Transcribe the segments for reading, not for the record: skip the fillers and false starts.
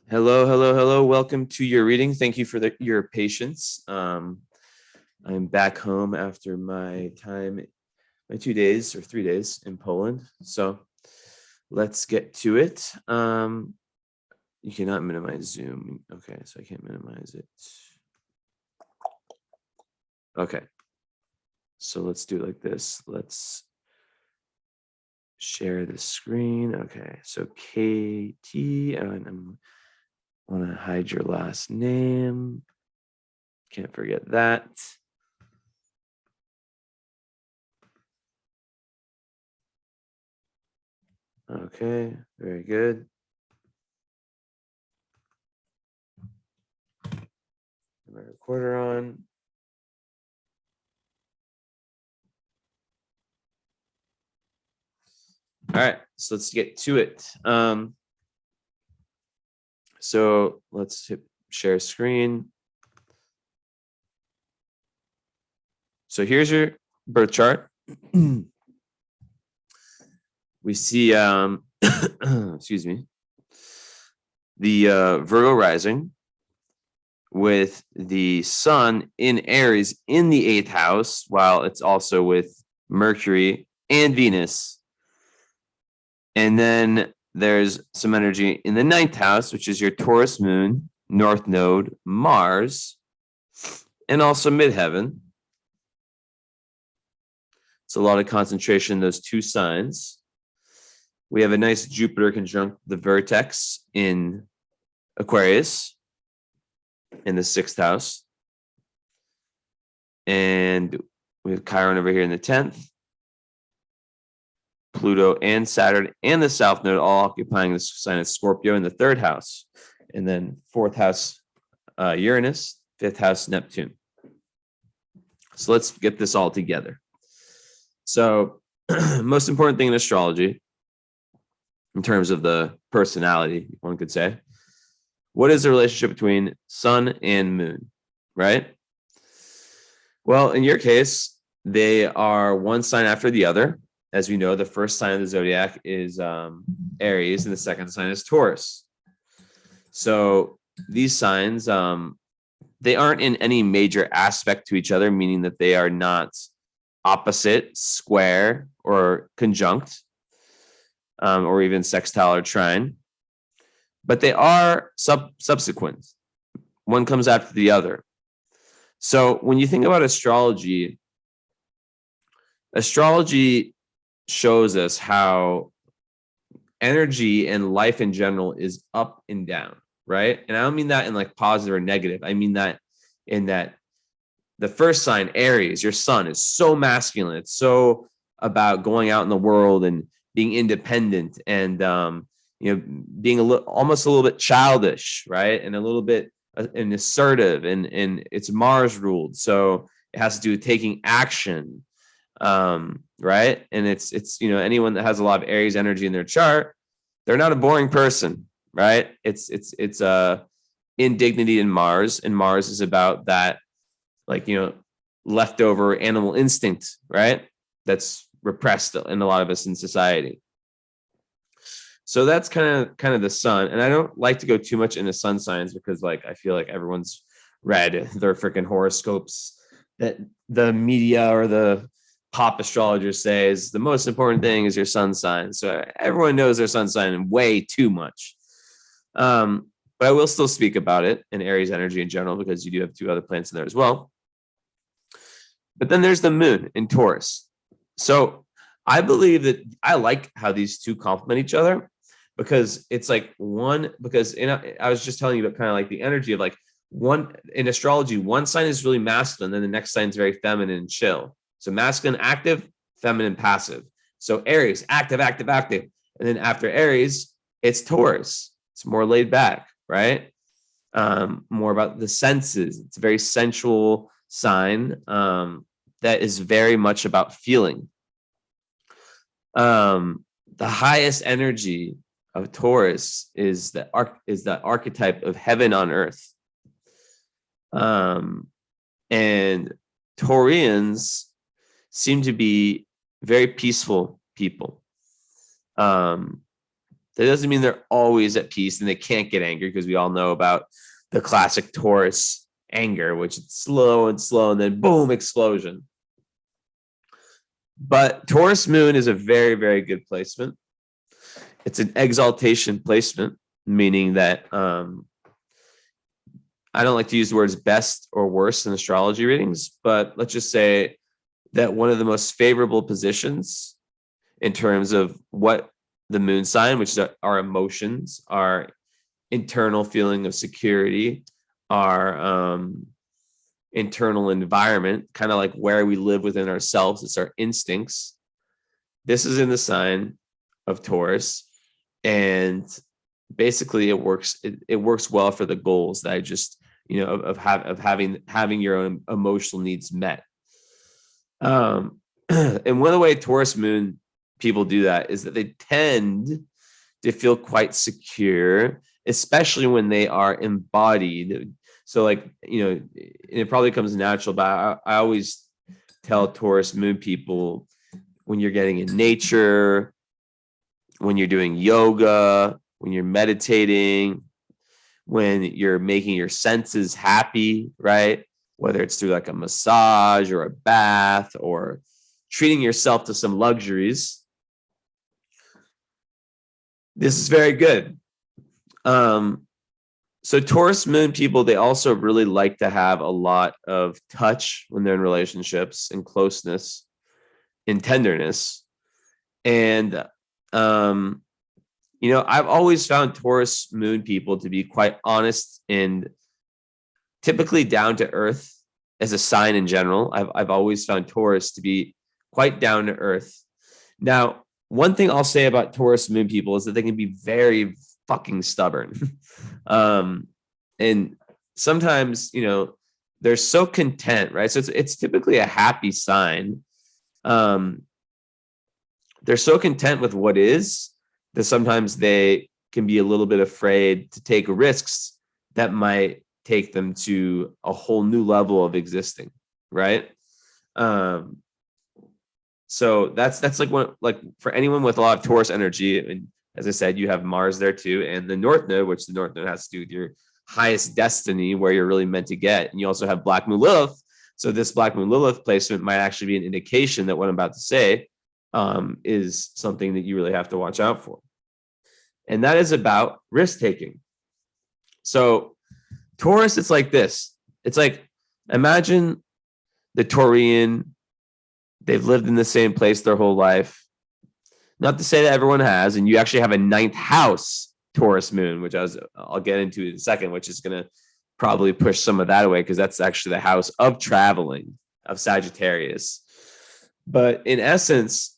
Hello, hello, hello. Welcome to your reading. Thank you for your patience. I'm back home after my 2 days or 3 days in Poland. So let's get to it. You cannot minimize Zoom. Okay, so I can't minimize it. Okay, so let's do it like this. Let's share the screen. Okay, so Katy, and I want to hide your last name. Can't forget that. Okay, very good. My recorder on. All right, so let's get to it. So let's hit share screen. So here's your birth chart. We see, excuse me, the Virgo rising with the sun in Aries in the 8th house, while it's also with Mercury and Venus. And then there's some energy in the 9th house, which is your Taurus moon, North Node, Mars, and also midheaven. It's a lot of concentration in those two signs. We have a nice Jupiter conjunct the vertex in Aquarius in the 6th house. And we have Chiron over here in the 10th. Pluto and Saturn and the South Node all occupying the sign of Scorpio in the 3rd house. And then 4th house, Uranus, 5th house, Neptune. So let's get this all together. So most important thing in astrology, in terms of the personality, one could say, what is the relationship between sun and moon, right? Well, in your case, they are one sign after the other. As we know, the first sign of the zodiac is Aries, and the second sign is Taurus. So these signs, they aren't in any major aspect to each other, meaning that they are not opposite, square, or conjunct, or even sextile or trine. But they are subsequent. One comes after the other. So when you think about astrology shows us how energy and life in general is up and down, right? And I don't mean that in like positive or negative. I mean that in that the first sign, Aries, your sun, is so masculine. It's so about going out in the world and being independent and being almost a little bit childish, right? And a little bit and assertive, and it's Mars ruled, so it has to do with taking action, right? And it's anyone that has a lot of Aries energy in their chart, they're not a boring person, right? It's indignity in Mars, and Mars is about that, like, leftover animal instinct, right? That's repressed in a lot of us in society. So that's kind of the sun. And I don't like to go too much into sun signs because, like, I feel like everyone's read their freaking horoscopes that the media or the pop astrologers say is the most important thing is your sun sign. So everyone knows their sun sign way too much. But I will still speak about it in Aries energy in general because you do have 2 other planets in there as well. But then there's the moon in Taurus. So I believe that I like how these two complement each other, because it's like one, because I was just telling you about kind of like the energy of like one in astrology, one sign is really masculine, then the next sign is very feminine and chill. So masculine, active, feminine, passive. So Aries, active, active, active. And then after Aries, it's Taurus. It's more laid back, right? More about the senses. It's a very sensual sign that is very much about feeling. The highest energy of Taurus is the archetype of heaven on earth. And Taurians seem to be very peaceful people. That doesn't mean they're always at peace and they can't get angry, because we all know about the classic Taurus anger, which is slow and then boom, explosion. But Taurus moon is a very, very good placement. It's an exaltation placement, meaning that I don't like to use the words best or worst in astrology readings, but let's just say that one of the most favorable positions in terms of what the moon sign, which is our emotions, our internal feeling of security, our internal environment, kind of like where we live within ourselves, it's our instincts. This is in the sign of Taurus, and basically it works well for the goals that I just, of having your own emotional needs met. And one of the way Taurus moon people do that is that they tend to feel quite secure, especially when they are embodied. So like, it probably comes natural, but I always tell Taurus moon people, when you're getting in nature, when you're doing yoga, when you're meditating, when you're making your senses happy, right? Whether it's through like a massage or a bath or treating yourself to some luxuries, this is very good. So Taurus moon people, they also really like to have a lot of touch when they're in relationships, and closeness and tenderness. And, I've always found Taurus moon people to be quite honest and typically down to earth as a sign in general. I've always found Taurus to be quite down to earth. Now, one thing I'll say about Taurus moon people is that they can be very fucking stubborn. And sometimes, they're so content, right? So it's typically a happy sign. They're so content with what is that sometimes they can be a little bit afraid to take risks that might take them to a whole new level of existing, right? So that's like for anyone with a lot of Taurus energy, and as I said, you have Mars there too, and the North Node, which the North Node has to do with your highest destiny, where you're really meant to get. And you also have Black Moon Lilith. So this Black Moon Lilith placement might actually be an indication that what I'm about to say is something that you really have to watch out for. And that is about risk taking. So Taurus, it's like this. It's like, imagine the Taurian, they've lived in the same place their whole life. Not to say that everyone has, and you actually have a 9th house Taurus moon, which I'll get into in a second, which is going to probably push some of that away, because that's actually the house of traveling, of Sagittarius. But in essence,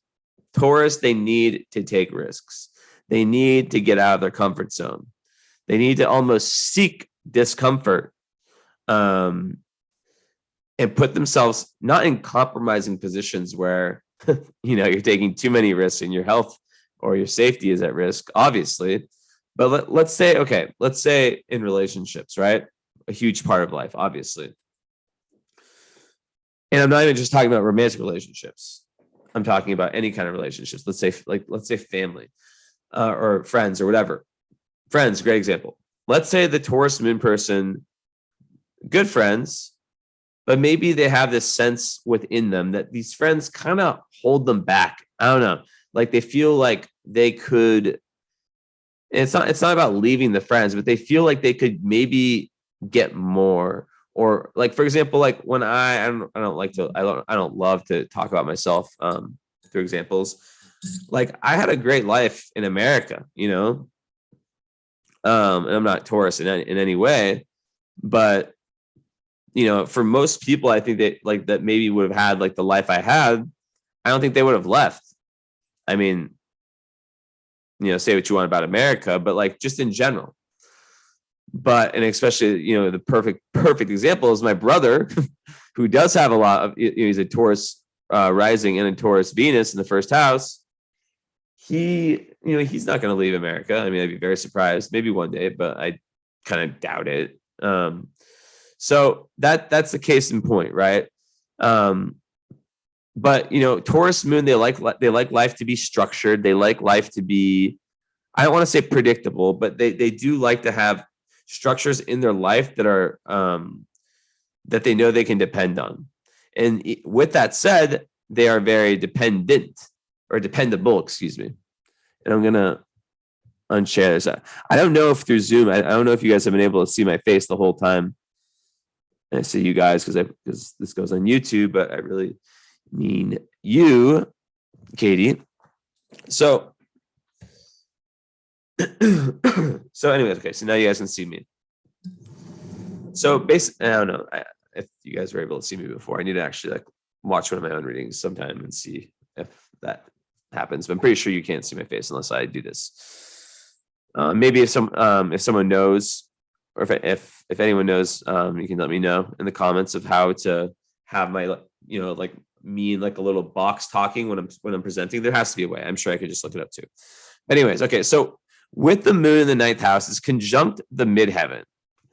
Taurus, they need to take risks. They need to get out of their comfort zone. They need to almost seek discomfort, and put themselves not in compromising positions where you're taking too many risks and your health or your safety is at risk, obviously. But let's say in relationships, right? A huge part of life, obviously. And I'm not even just talking about romantic relationships. I'm talking about any kind of relationships. Let's say family, or friends or whatever. Friends, great example. Let's say the Taurus moon person, good friends, but maybe they have this sense within them that these friends kind of hold them back. I don't know. Like they feel like they could, it's not about leaving the friends, but they feel like they could maybe get more. Or like, for example, like when I don't love to talk about myself through examples. Like I had a great life in America, and I'm not Taurus in any way, but for most people, I think that maybe would have had like the life I had, I don't think they would have left. I mean, say what you want about America, but like just in general. But, and especially, the perfect example is my brother, who does have a lot of, he's a Taurus rising and a Taurus Venus in the first house. He's not going to leave America. I mean, I'd be very surprised, maybe one day, but I kind of doubt it. So that's the case in point, right? But Taurus moon, they like life to be structured. They like life to be, I don't want to say predictable, but they do like to have structures in their life that are that they know they can depend on. And with that said, they are very dependent or dependable, excuse me. And I'm gonna unshare this. I don't know if through Zoom, I don't know if you guys have been able to see my face the whole time. And I see you guys because this goes on YouTube, but I really mean you, Katie. So, anyways, okay. So now you guys can see me. So basically, I don't know if you guys were able to see me before. I need to actually like watch one of my own readings sometime and see if that happens. But I'm pretty sure you can't see my face unless I do this. Maybe if someone knows, or if anyone knows, you can let me know in the comments of how to have my, like me in like a little box talking when I'm presenting. There has to be a way. I'm sure I could just look it up too. Anyways, okay. So with the moon in the ninth house, it's conjunct the midheaven.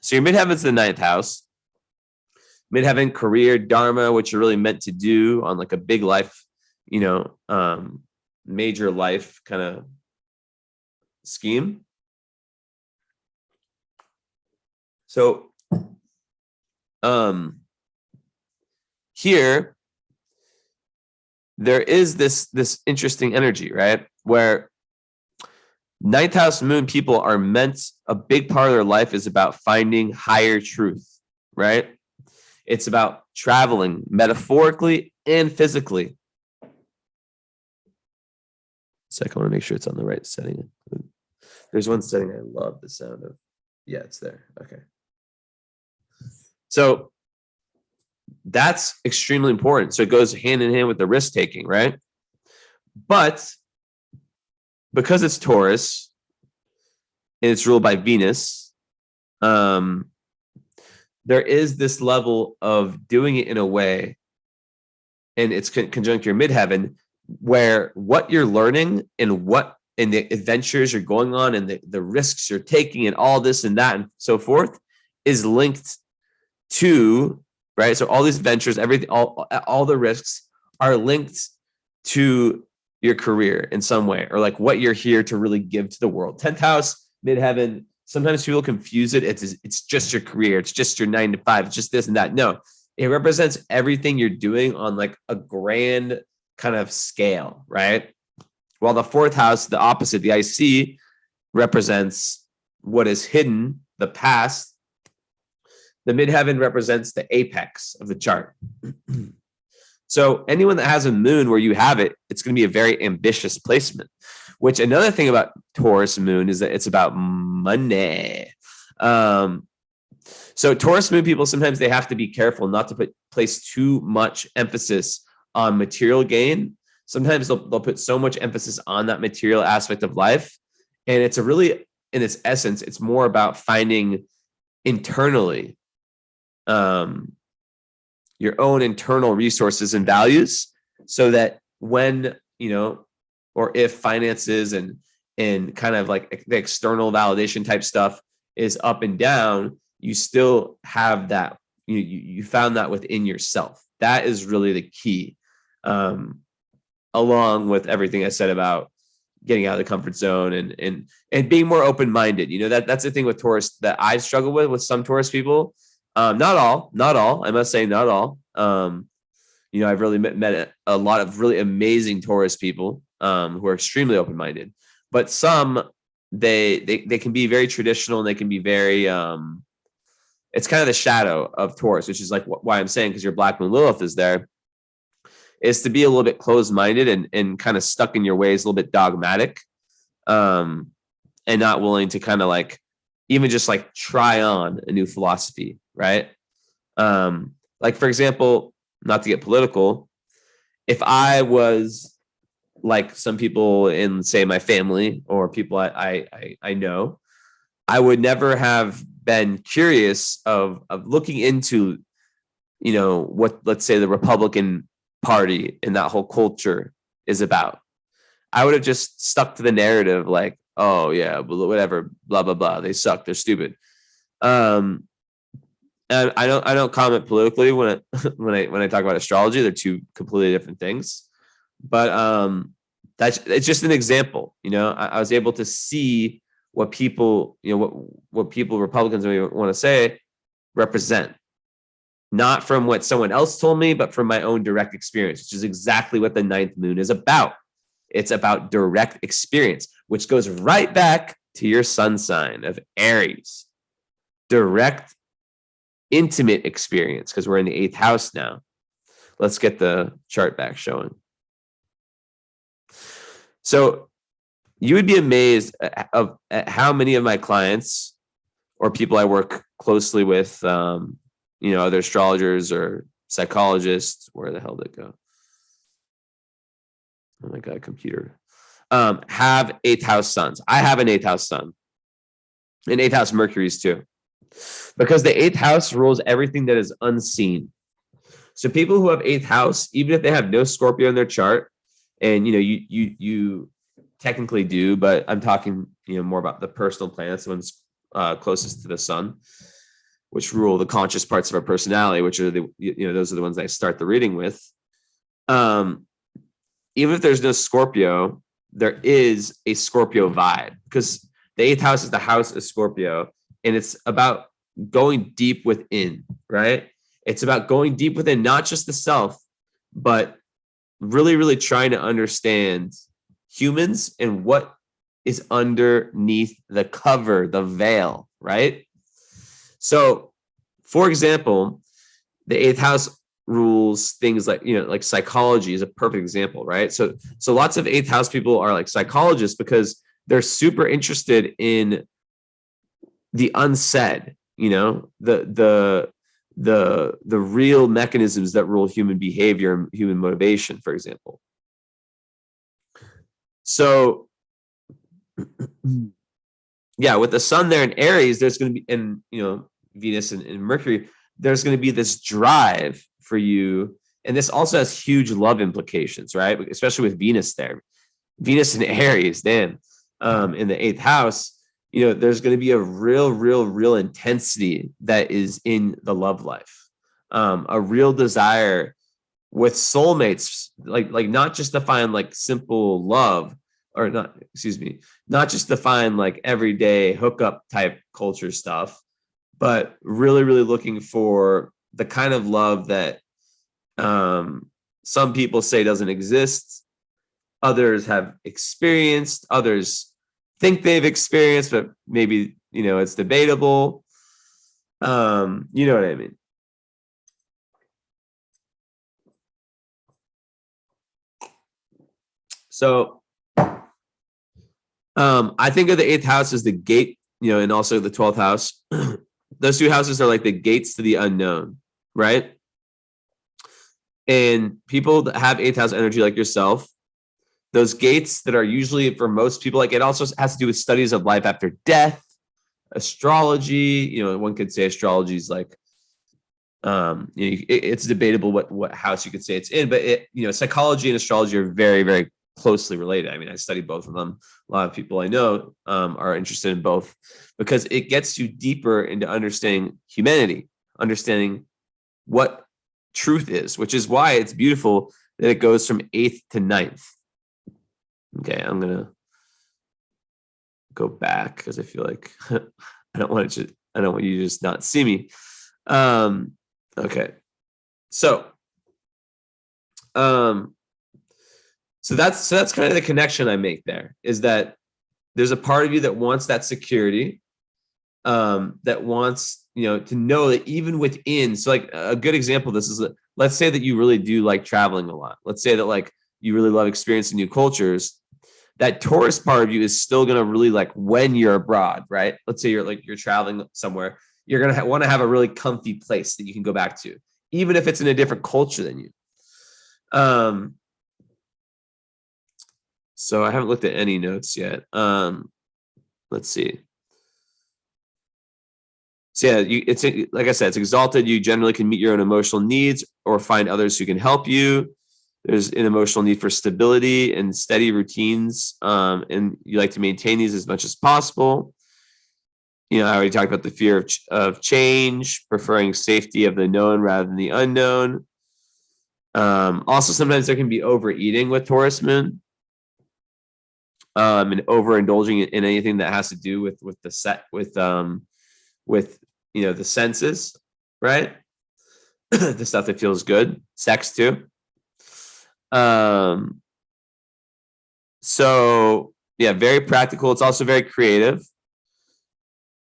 So your midheaven is the ninth house. Midheaven, career, dharma, what you're really meant to do on like a big life, major life kind of scheme. So here there is this interesting energy, right? Where ninth house moon people are meant, a big part of their life is about finding higher truth, right? It's about traveling metaphorically and physically. So I want to make sure it's on the right setting. There's one setting I love the sound of. Yeah, it's there. Okay. So that's extremely important. So it goes hand in hand with the risk taking, right? But because it's Taurus and it's ruled by Venus, there is this level of doing it in a way, and it's conjunct your midheaven, where what you're learning and the adventures you're going on and the risks you're taking and all this and that and so forth is linked to, right? So all these ventures, everything, all the risks are linked to your career in some way, or like what you're here to really give to the world. 10th house, midheaven. Sometimes people confuse it. It's just your career. It's just your 9 to 5. It's just this and that. No, it represents everything you're doing on like a grand kind of scale, right? While the 4th house, the opposite, the IC, represents what is hidden, the past. The midheaven represents the apex of the chart. So anyone that has a moon where you have it, it's going to be a very ambitious placement. Which another thing about Taurus moon is that it's about money. So Taurus moon people, sometimes they have to be careful not to place too much emphasis on material gain. Sometimes they'll put so much emphasis on that material aspect of life. And it's in its essence, it's more about finding internally your own internal resources and values, so that when, or if finances and kind of like the external validation type stuff is up and down, you still have that, you found that within yourself. That is really the key, along with everything I said about getting out of the comfort zone and being more open-minded. That's the thing with Taurus that I struggle with some Taurus people. Not all, I must say not all. I've really met a lot of really amazing Taurus people who are extremely open-minded, but some they can be very traditional, and they can be very it's kind of the shadow of Taurus, which is like why I'm saying, because your Black Moon Lilith is there, is to be a little bit closed-minded and kind of stuck in your ways, a little bit dogmatic, and not willing to kind of like even just like try on a new philosophy, right? Like for example, not to get political, if I was like some people in, say, my family or people I know, I would never have been curious of looking into, what, let's say, the Republican Party and that whole culture is about. I would have just stuck to the narrative, like, oh yeah, whatever, blah blah blah. They suck. They're stupid. And I don't comment politically when I talk about astrology. They're two completely different things. But it's just an example. I was able to see what people, what people, Republicans want to say, represent, not from what someone else told me, but from my own direct experience, which is exactly what the ninth moon is about. It's about direct experience, which goes right back to your sun sign of Aries. Direct, intimate experience, because we're in the 8th house now. Let's get the chart back showing. So you would be amazed at how many of my clients or people I work closely with, other astrologers or psychologists, where the hell did it go? Oh my God, computer. Have 8th house suns. I have an 8th house sun. And 8th house Mercury's too. Because the 8th house rules everything that is unseen. So people who have 8th house, even if they have no Scorpio in their chart, and you technically do, but I'm talking more about the personal planets, the ones closest to the sun, which rule the conscious parts of our personality, which are those are the ones I start the reading with. Even if there's no Scorpio, there is a Scorpio vibe, because the 8th house is the house of Scorpio, and it's about going deep within, right? It's about going deep within, not just the self, but really, really trying to understand humans and what is underneath the cover, the veil, right? So, for example, the 8th house rules things like psychology is a perfect example, right? So lots of 8th house people are like psychologists because they're super interested in the unsaid, the real mechanisms that rule human behavior and human motivation, for example. So yeah, with the sun there in Aries, there's going to be, and Venus and Mercury, there's going to be this drive for you. And this also has huge love implications, right? Especially with Venus there. Venus in Aries, then in the 8th house, there's going to be a real intensity that is in the love life. A real desire with soulmates, like not just to find like simple love, or not just to find like everyday hookup type culture stuff, but really, really looking for the kind of love that some people say doesn't exist, others have experienced, others think they've experienced, but maybe it's debatable. You know what I mean? So I think of the 8th house as the gate, and also the 12th house. Those two houses are like the gates to the unknown, right? And people that have 8th house energy like yourself, those gates that are usually, for most people, like it also has to do with studies of life after death, astrology. One could say astrology is like, it's debatable what house you could say it's in, but psychology and astrology are very, very closely related. I mean, I study both of them. A lot of people I know are interested in both because it gets you deeper into understanding humanity, understanding what truth is, which is why it's beautiful that it goes from 8th to 9th. Okay, I'm gonna go back because I feel like I don't want you to just not see me. Okay, so that's kind of the connection I make there, is that there's a part of you that wants that security, that wants to know that even within. So like a good example of this is, let's say that you really do like traveling a lot. Let's say that like you really love experiencing new cultures. That Taurus part of you is still going to really like when you're abroad, right? Let's say you're traveling somewhere, you're going to want to have a really comfy place that you can go back to, even if it's in a different culture than you. So I haven't looked at any notes yet. Let's see. So yeah, it's like I said, it's exalted. You generally can meet your own emotional needs or find others who can help you. There's an emotional need for stability and steady routines, and you like to maintain these as much as possible. I already talked about the fear of change, preferring safety of the known rather than the unknown. Also, sometimes there can be overeating with Taurus moon. and overindulging in anything that has to do with the senses, right? The stuff that feels good, sex too. So yeah, very practical. It's also very creative.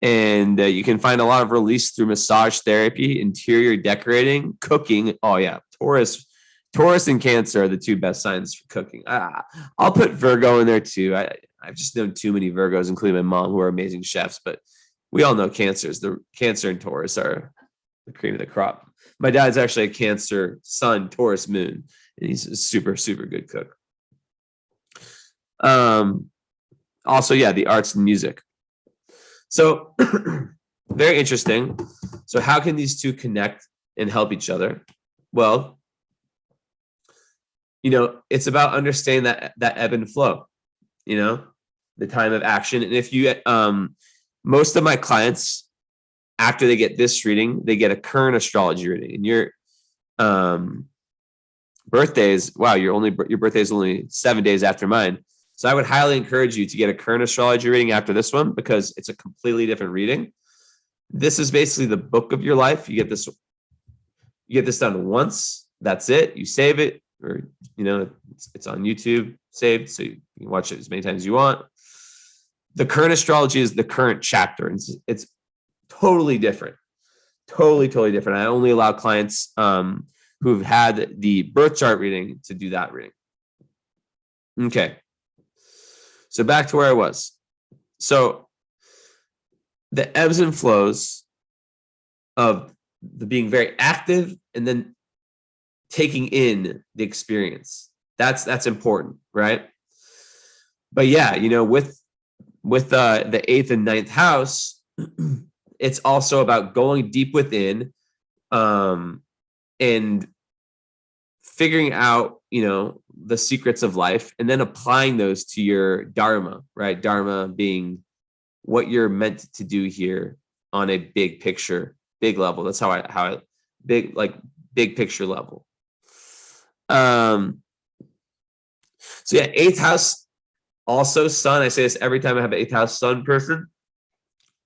And you can find a lot of release through massage therapy, interior decorating, cooking. Oh yeah, Taurus and Cancer are the two best signs for cooking. I'll put Virgo in there too. I've just known too many Virgos, including my mom, who are amazing chefs. But we all know the Cancer and Taurus are the cream of the crop. My dad's actually a Cancer sun, Taurus moon, and he's a super, super good cook. Also, yeah, the arts and music. So very interesting. So how can these two connect and help each other? Well, it's about understanding that ebb and flow, the time of action. And if you, most of my clients, after they get this reading, they get a current astrology reading. And your birthdays, wow, your birthday is only 7 days after mine. So I would highly encourage you to get a current astrology reading after this one, because it's a completely different reading. This is basically the book of your life. You get this done once. That's it. You save it, or it's on YouTube saved, so you can watch it as many times as you want. The current astrology is the current chapter, and it's totally different. Totally different. I only allow clients who've had the birth chart reading to do that reading. Okay. So back to where I was. So the ebbs and flows of the being very active and then taking in the experience. That's important, right? But yeah, with the 8th and 9th house, it's also about going deep within and figuring out, the secrets of life, and then applying those to your dharma, right? Dharma being what you're meant to do here on a big picture, big level. That's how I big picture level. So yeah, 8th house, also sun. I say this every time I have an 8th house sun person,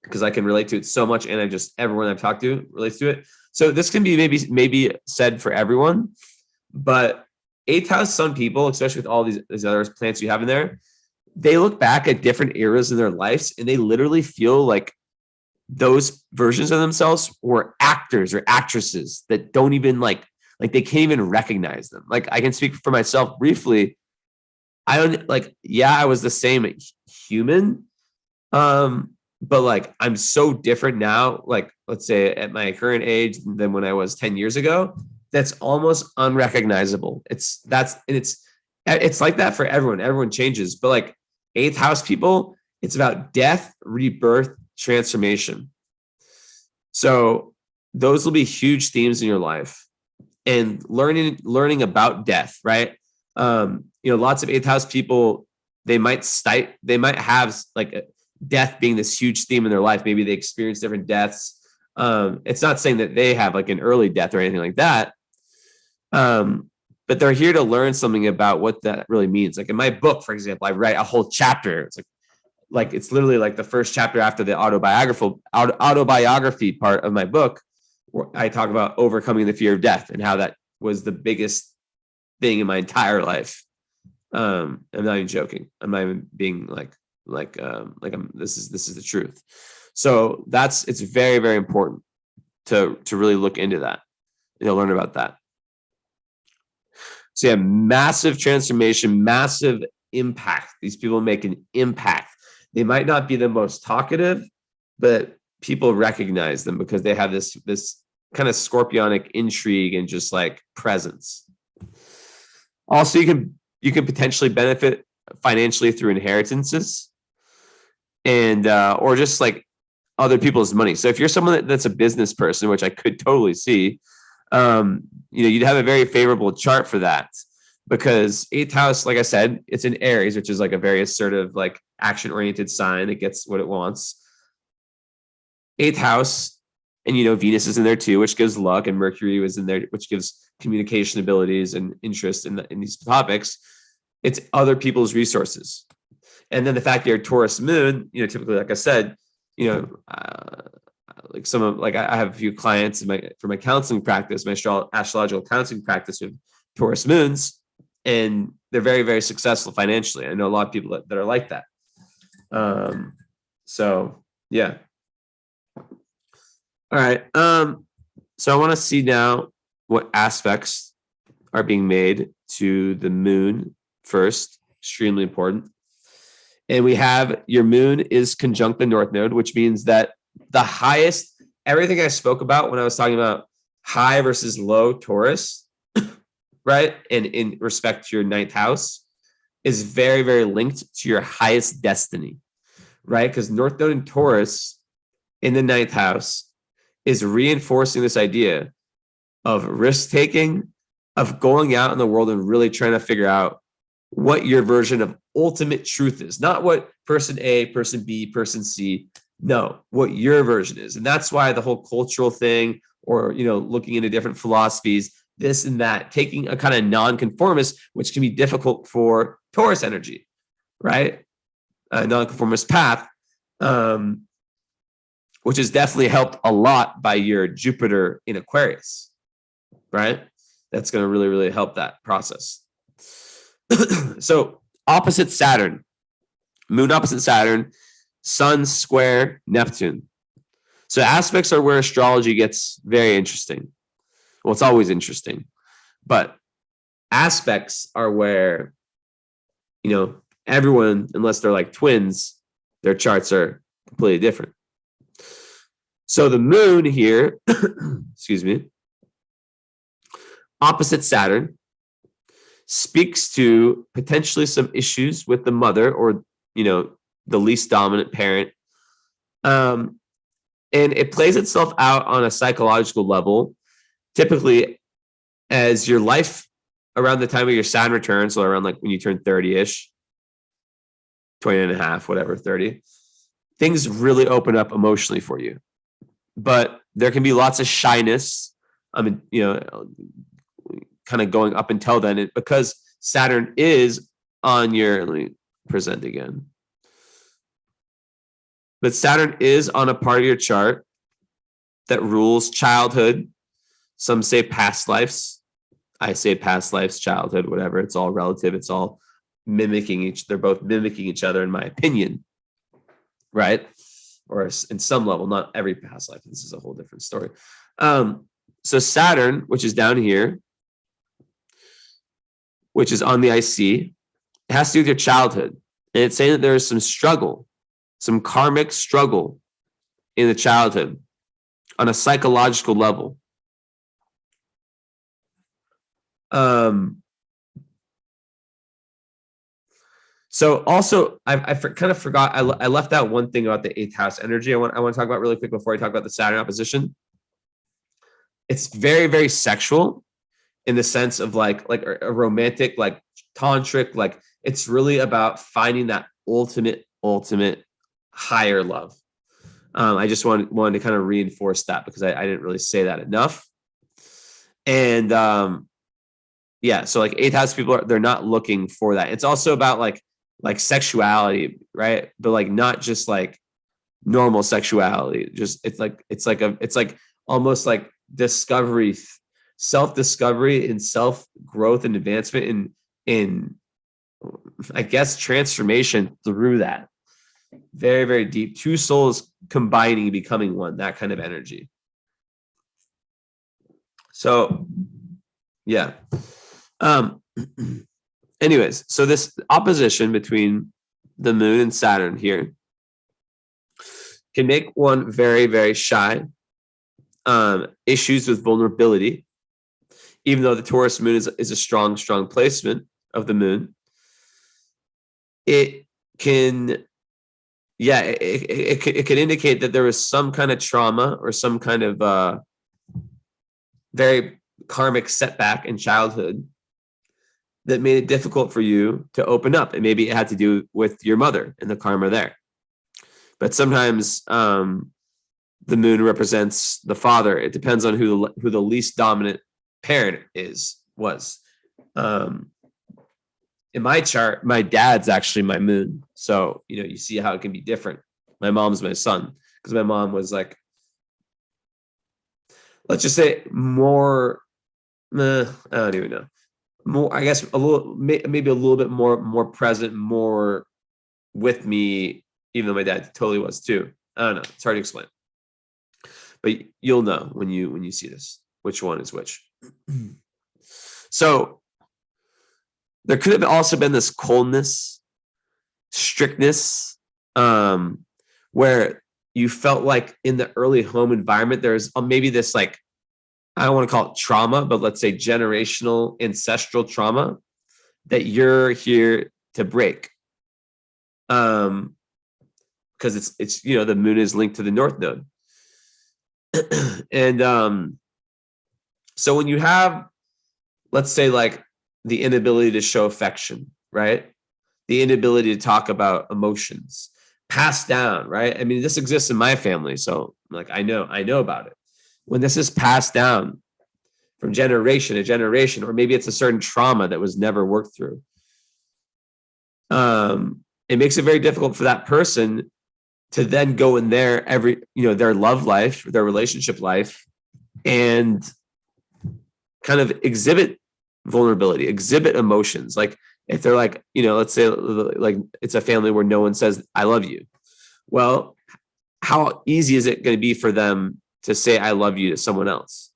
because I can relate to it so much, and everyone I've talked to relates to it. So this can be maybe said for everyone, but 8th house sun people, especially with all these other planets you have in there, they look back at different eras in their lives and they literally feel like those versions of themselves were actors or actresses that don't even like they can't even recognize them. Like, I can speak for myself briefly. I was the same human, but like, I'm so different now, like, let's say at my current age, than when I was 10 years ago. That's almost unrecognizable. It's like that for everyone. Everyone changes, but like 8th house people, it's about death, rebirth, transformation. So those will be huge themes in your life, and learning about death, right? Lots of 8th house people, they might have like death being this huge theme in their life. Maybe they experience different deaths. It's not saying that they have like an early death or anything like that. But they're here to learn something about what that really means. Like in my book, for example, I write a whole chapter. It's like it's literally like the first chapter after the autobiography part of my book, where I talk about overcoming the fear of death and how that was the biggest thing in my entire life. I'm not even joking. I'm not even being this is the truth. So it's very, very important to really look into that, learn about that. So yeah, massive transformation, massive impact. These people make an impact. They might not be the most talkative, but people recognize them because they have this kind of scorpionic intrigue and just like presence. Also, you can potentially benefit financially through inheritances and or just like other people's money. So if you're someone that's a business person, which I could totally see, you'd have a very favorable chart for that, because 8th house, like I said, it's in Aries, which is like a very assertive, like action-oriented sign that gets what it wants. 8th house, and Venus is in there too, which gives luck, and Mercury was in there, which gives communication abilities and interest in these topics. It's other people's resources. And then the fact that you're Taurus moon, typically, like I said, like some of like I have a few clients for my counseling practice, my astrological counseling practice with Taurus moons, and they're very, very successful financially. I know a lot of people that are like that. So yeah. All right. So I want to see now what aspects are being made to the moon first. Extremely important. And we have your moon is conjunct the North Node, which means that the highest, everything I spoke about when I was talking about high versus low Taurus, right? And in respect to your ninth house, is very, very linked to your highest destiny, right? Because North Node in Taurus in the ninth house is reinforcing this idea of risk taking, of going out in the world and really trying to figure out what your version of ultimate truth is, not what person A, person B, person C, no, what your version is. And that's why the whole cultural thing, or, looking into different philosophies, this and that, taking a kind of nonconformist, which can be difficult for Taurus energy, right? A nonconformist path, which is definitely helped a lot by your Jupiter in Aquarius, right? That's going to really, really help that process. So opposite Saturn, moon opposite Saturn, sun square Neptune. So aspects are where astrology gets very interesting. Well, it's always interesting, but aspects are where, everyone, unless they're like twins, their charts are completely different. So the moon here, excuse me, opposite Saturn, speaks to potentially some issues with the mother or, the least dominant parent. And it plays itself out on a psychological level, typically as your life around the time of your Saturn return, so around like when you turn 30-ish, 20 and a half, whatever, 30, things really open up emotionally for you. But there can be lots of shyness. Kind of going up until then, because Saturn is on your, let me present again. But Saturn is on a part of your chart that rules childhood. Some say past lives. I say past lives, childhood, whatever. It's all relative. It's all they're both mimicking each other, in my opinion. Right? Or in some level, not every past life. This is a whole different story. So Saturn, which is down here, which is on the IC, it has to do with your childhood. And it's saying that there is some struggle, some karmic struggle in the childhood on a psychological level. So also, I kind of forgot, I left out one thing about the eighth house energy I want to talk about really quick before I talk about the Saturn opposition. It's very, very sexual in the sense of like a romantic, like tantric, like it's really about finding that ultimate higher love. I just wanted to kind of reinforce that because I didn't really say that enough. And so like eighth house people they're not looking for that. It's also about like sexuality, right? But like not just like normal sexuality. Just it's like almost like discovery, self-discovery and self-growth and advancement in I guess transformation through that. Very, very deep. Two souls combining, becoming one, that kind of energy. So yeah. Anyways, so this opposition between the moon and Saturn here can make one very, very shy. Issues with vulnerability, even though the Taurus moon is a strong placement of the moon. It can, it can indicate that there was some kind of trauma or some kind of very karmic setback in childhood that made it difficult for you to open up. And maybe it had to do with your mother and the karma there. But sometimes the moon represents the father. It depends on who the least dominant parent was. in my chart, my dad's actually my moon. So, you see how it can be different. My mom's my sun, because my mom was like, let's just say more, I don't even know. More, I guess maybe a little bit more present, more with me, even though my dad totally was too. I don't know. It's hard to explain. But you'll know when you see this, which one is which. So there could have also been this coldness, strictness, where you felt like in the early home environment, there's maybe this, like, I don't want to call it trauma, but let's say generational ancestral trauma that you're here to break. Because it's the moon is linked to the North Node. And so when you have, let's say, like, the inability to show affection, right? The inability to talk about emotions, passed down, right? I mean, this exists in my family, so like I know about it. When this is passed down from generation to generation, or maybe it's a certain trauma that was never worked through, it makes it very difficult for that person to then go in their their love life, their relationship life, and kind of exhibit vulnerability, exhibit emotions. Like if they're like, let's say like it's a family where no one says I love you. Well, how easy is it going to be for them to say I love you to someone else,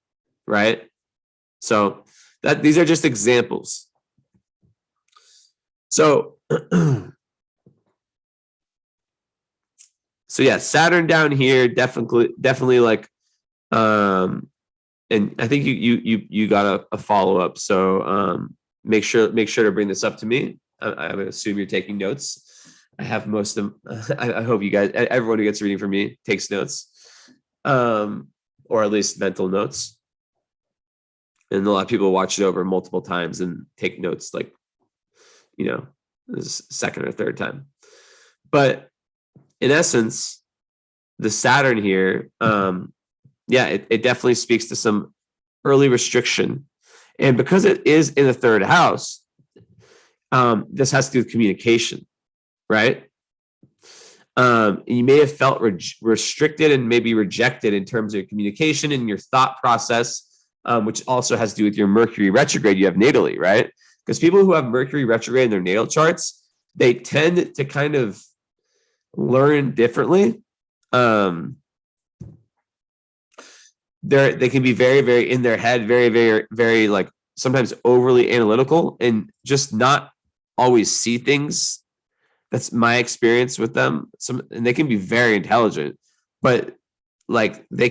right? So these are just examples. So so yeah, Saturn down here definitely like, and I think you got a follow up. So make sure to bring this up to me. I would assume you're taking notes. I have most of them. I hope you guys, everyone who gets reading from me, takes notes, or at least mental notes. And a lot of people watch it over multiple times and take notes, like, this second or third time. But in essence, the Saturn here, it definitely speaks to some early restriction. And because it is in the third house, this has to do with communication, right? You may have felt restricted and maybe rejected in terms of your communication and your thought process, which also has to do with your Mercury retrograde you have natally, right? Because people who have Mercury retrograde in their natal charts, they tend to kind of learn differently. They can be very, very in their head, very, very, very, like, sometimes overly analytical and just not always see things. That's my experience with them. And they can be very intelligent, but like they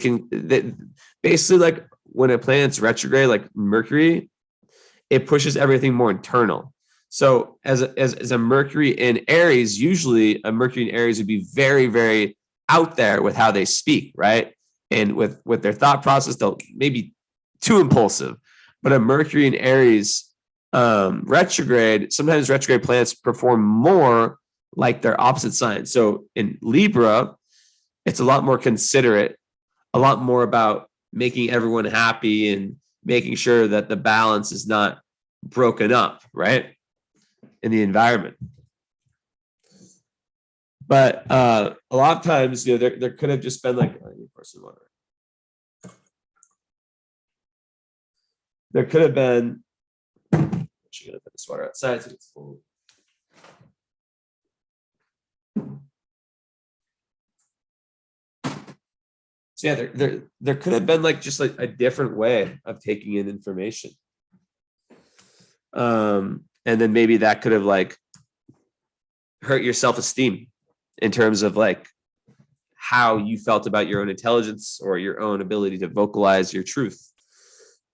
basically, like, when a planet's retrograde, like Mercury, it pushes everything more internal. So as a Mercury in Aries, usually a Mercury in Aries would be very, very out there with how they speak, right? And with their thought process, they'll maybe too impulsive. But a Mercury in Aries retrograde, sometimes retrograde planets perform more like their opposite sign. So in Libra, it's a lot more considerate, a lot more about making everyone happy and making sure that the balance is not broken up, right, in the environment. But a lot of times, there could have just been like, there could have been, I'm actually going to put the sweater outside so it's full. So yeah, there could have been like just like a different way of taking in information. And then maybe that could have like hurt your self-esteem in terms of like how you felt about your own intelligence or your own ability to vocalize your truth.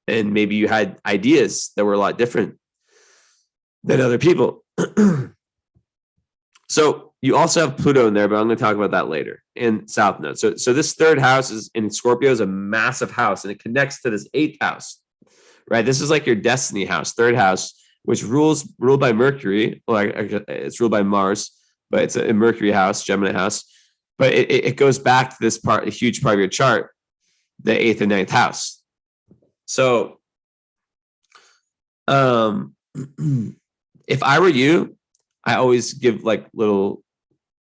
And maybe you had ideas that were a lot different than other people. So you also have Pluto in there, but I'm going to talk about that later in South Node. So this third house is in Scorpio, is a massive house, and it connects to this eighth house, right? This is like your destiny house, third house, which ruled by Mercury. Well, it's ruled by Mars, but it's a Mercury house, Gemini house. But it goes back to this part, a huge part of your chart, the eighth and ninth house. So, If I were you, I always give like little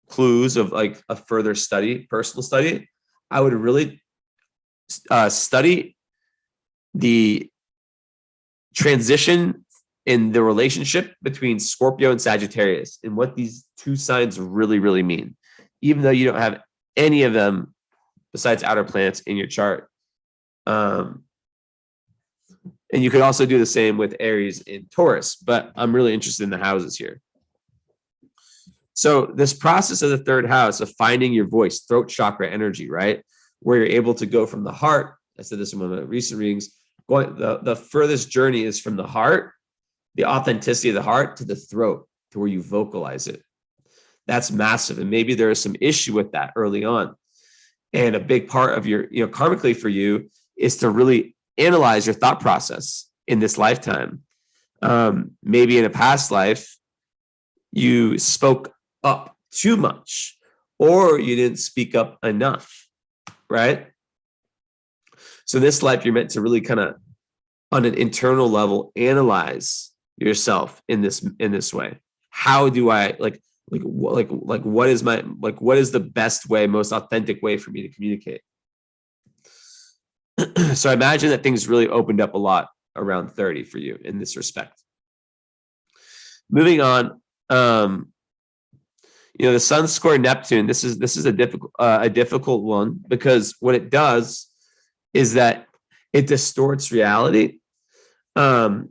clues of like a further study, personal study. I would really study the transition in the relationship between Scorpio and Sagittarius and what these two signs really, really mean, even though you don't have any of them besides outer planets in your chart. And you could also do the same with Aries and Taurus, but I'm really interested in the houses here. So this process of the third house of finding your voice, throat chakra energy, right? Where you're able to go from the heart. I said this in one of my recent readings. The furthest journey is from the heart, the authenticity of the heart, to the throat, to where you vocalize it. That's massive. And maybe there is some issue with that early on. And a big part of your, karmically for you is to really analyze your thought process in this lifetime. Maybe in a past life, you spoke up too much, or you didn't speak up enough, right? So this life, you're meant to really kind of, on an internal level, analyze yourself in this way. How do I what is the best way, most authentic way for me to communicate? So I imagine that things really opened up a lot around 30 for you in this respect. Moving on, the Sun square Neptune. This is a difficult one, because what it does is that it distorts reality. Of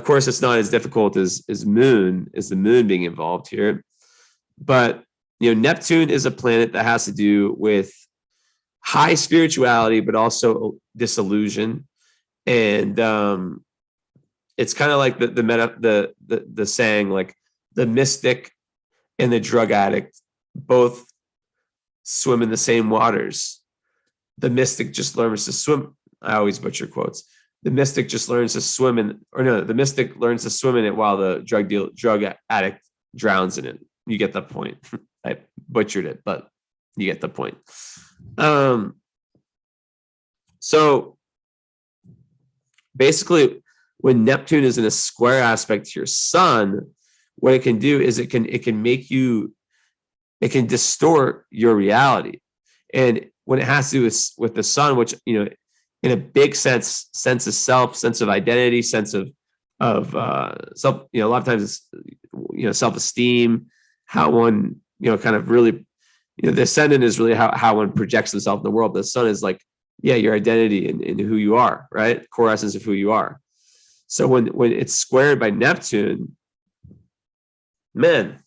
course, it's not as difficult as the moon being involved here, but Neptune is a planet that has to do with high spirituality, but also disillusion, and it's kind of like the saying, like, the mystic and the drug addict both swim in the same waters. The mystic just learns to swim. I always butcher quotes. The mystic just learns to swim the mystic learns to swim in it while the drug addict drowns in it. You get the point. I butchered it, but you get the point. So basically, when Neptune is in a square aspect to your sun, what it can do is it can distort your reality. And when it has to do with the sun, which, in a big sense of self, sense of identity, sense of self, a lot of times it's, self-esteem, how one, kind of really, the ascendant is really how one projects himself in the world. The sun is like, your identity and who you are, right? Core essence of who you are. So when it's squared by Neptune, man,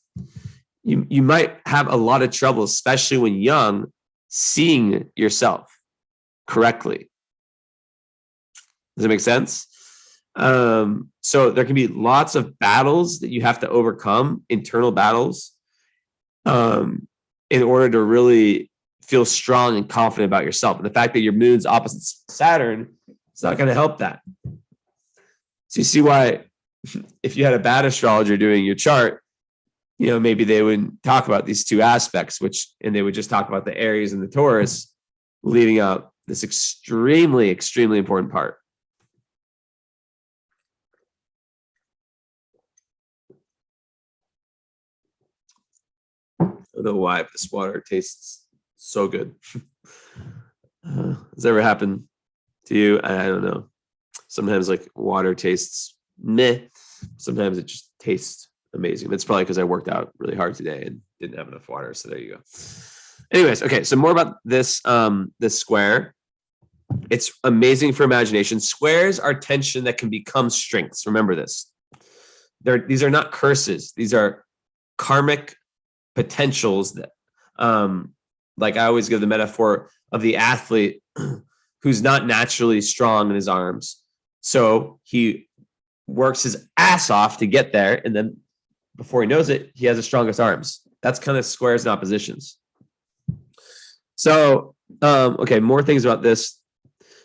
you might have a lot of trouble, especially when young, seeing yourself correctly. Does it make sense? So there can be lots of battles that you have to overcome, internal battles, in order to really feel strong and confident about yourself. And the fact that your moon's opposite Saturn, it's not going to help that. So you see why, if you had a bad astrologer doing your chart, maybe they wouldn't talk about these two aspects, and they would just talk about the Aries and the Taurus, leaving out this extremely, extremely important part. I don't know why, but this water tastes so good. Has that ever happened to you? I don't know. Sometimes like water tastes meh. Sometimes it just tastes amazing. That's probably because I worked out really hard today and didn't have enough water. So there you go. Anyways, okay. So more about this square. It's amazing for imagination. Squares are tension that can become strengths. Remember this. These are not curses. These are karmic potentials that, like I always give the metaphor of the athlete who's not naturally strong in his arms. So he works his ass off to get there. And then before he knows it, he has the strongest arms. That's kind of squares and oppositions. So, okay, more things about this.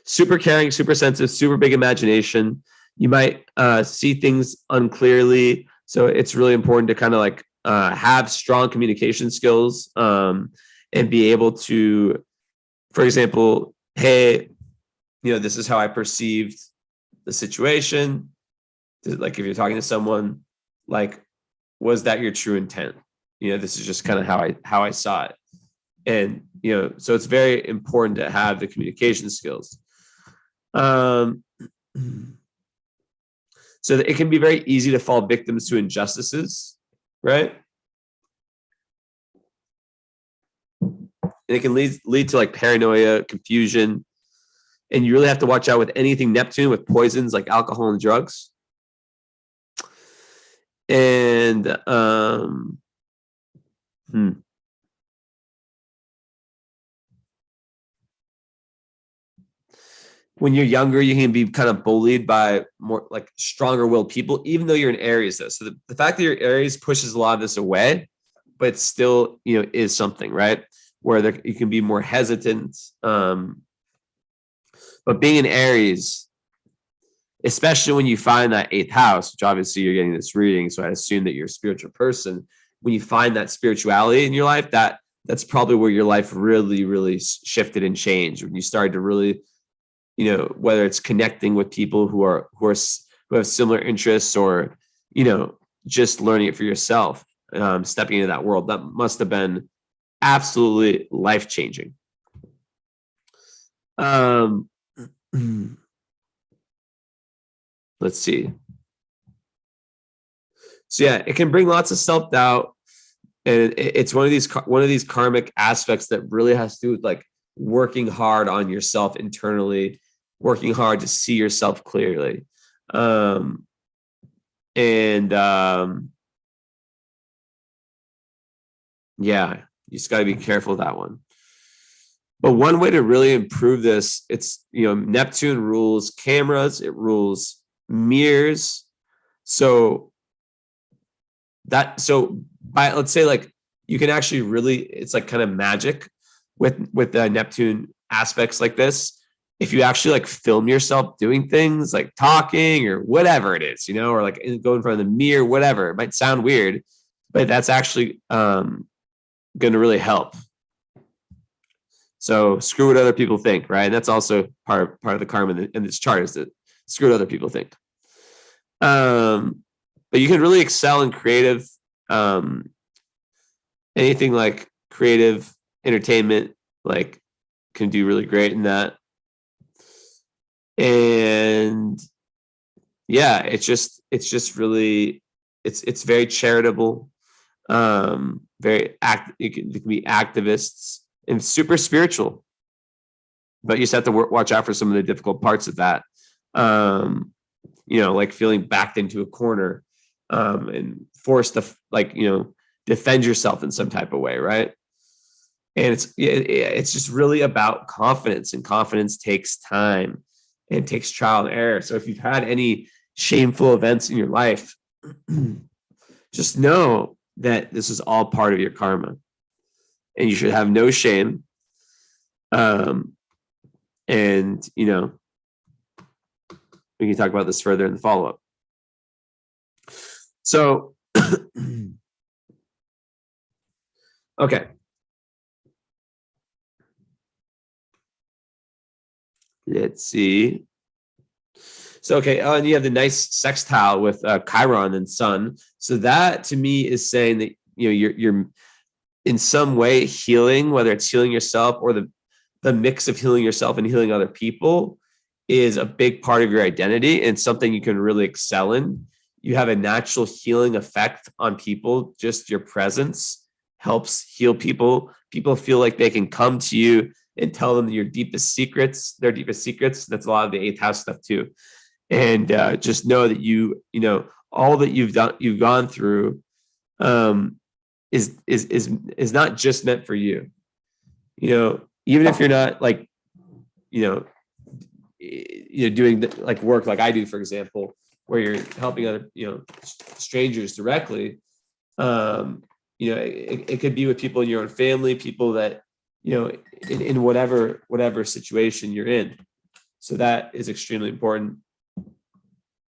Super caring, super sensitive, super big imagination. You might see things unclearly. So it's really important to kind of like have strong communication skills, and be able to, for example, hey, this is how I perceived the situation. Like if you're talking to someone, like, was that your true intent? This is just kind of how I saw it. And, so it's very important to have the communication skills. So that it can be very easy to fall victims to injustices, right? And it can lead to like paranoia, confusion. And you really have to watch out with anything Neptune, with poisons like alcohol and drugs. And when you're younger, you can be kind of bullied by more like stronger willed people, even though you're in Aries though. So the fact that your Aries pushes a lot of this away, but still, is something, right? Where you can be more hesitant. But being in Aries, especially when you find that 8th house, which obviously you're getting this reading, so I assume that you're a spiritual person. When you find that spirituality in your life, that's probably where your life really, really shifted and changed. When you started to really, whether it's connecting with people who have similar interests, or, just learning it for yourself, stepping into that world, that must have been absolutely life-changing. Let's see. So yeah, it can bring lots of self-doubt, and it's one of these karmic aspects that really has to do with like working hard on yourself internally, working hard to see yourself clearly. Yeah, you just got to be careful with that one. But one way to really improve this, it's, Neptune rules cameras, it rules mirrors. So by, let's say, like, you can actually really, it's like kind of magic with the Neptune aspects like this. If you actually like film yourself doing things like talking or whatever it is, or like go in front of the mirror, whatever, it might sound weird, but that's actually going to really help. So screw what other people think, right? And that's also part of the karma in this chart, is that screw what other people think. But you can really excel in creative, anything like creative entertainment, like, can do really great in that. And yeah, it's just really, it's very charitable, very you can be activists and super spiritual, but you just have to watch out for some of the difficult parts of that. Like feeling backed into a corner, and forced to defend yourself in some type of way, right? And it's just really about confidence, and confidence takes time and takes trial and error. So if you've had any shameful events in your life, just know that this is all part of your karma, and you should have no shame. And we can talk about this further in the follow-up. So, okay. Let's see. So, okay, and you have the nice sextile with Chiron and Sun. So that to me is saying that you're in some way healing, whether it's healing yourself or the mix of healing yourself and healing other people is a big part of your identity, and something you can really excel in. You have a natural healing effect on people. Just your presence helps heal people. People feel like they can come to you and tell them their deepest secrets. That's a lot of the 8th house stuff too. And just know that all that you've gone through is not just meant for you. Even if you're not like, doing like work like I do, for example, where you're helping other, strangers directly. It could be with people in your own family, people that, in whatever situation you're in. So that is extremely important.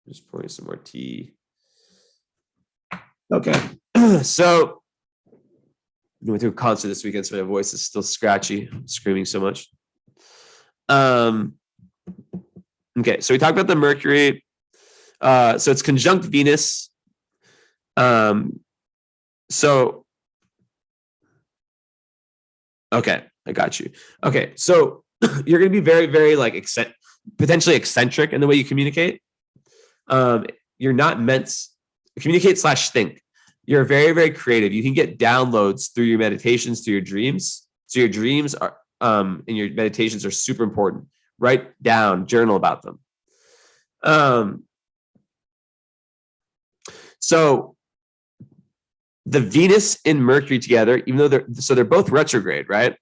Just pouring some more tea. Okay. So I went to a concert this weekend, so my voice is still scratchy. I'm screaming so much. Okay, so we talked about the Mercury. So it's conjunct Venus. So, okay, I got you. Okay, so you're going to be very, very like potentially eccentric in the way you communicate. You're not meant communicate / think. You're very, very creative. You can get downloads through your meditations, through your dreams. So your dreams are and your meditations are super important. Write down, journal about them. So the Venus and Mercury together, even though they're both retrograde, right?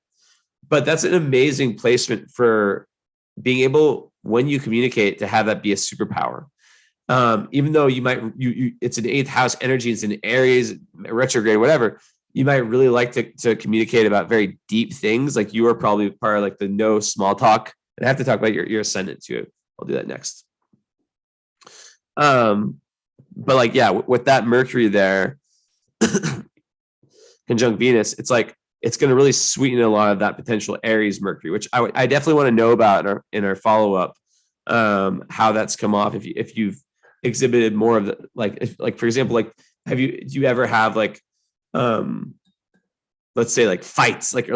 But that's an amazing placement for being able, when you communicate, to have that be a superpower. Even though you might, it's an 8th house energy, it's in Aries, retrograde, whatever, you might really like to communicate about very deep things. Like you are probably part of like the no small talk. And I have to talk about your ascendant too. I'll do that next. But like, yeah, with that Mercury there, conjunct Venus, it's like, it's going to really sweeten a lot of that potential Aries Mercury, which I definitely want to know about in our follow-up, how that's come off. If you've exhibited more of the, like, for example, like, do you ever have like, let's say like fights, like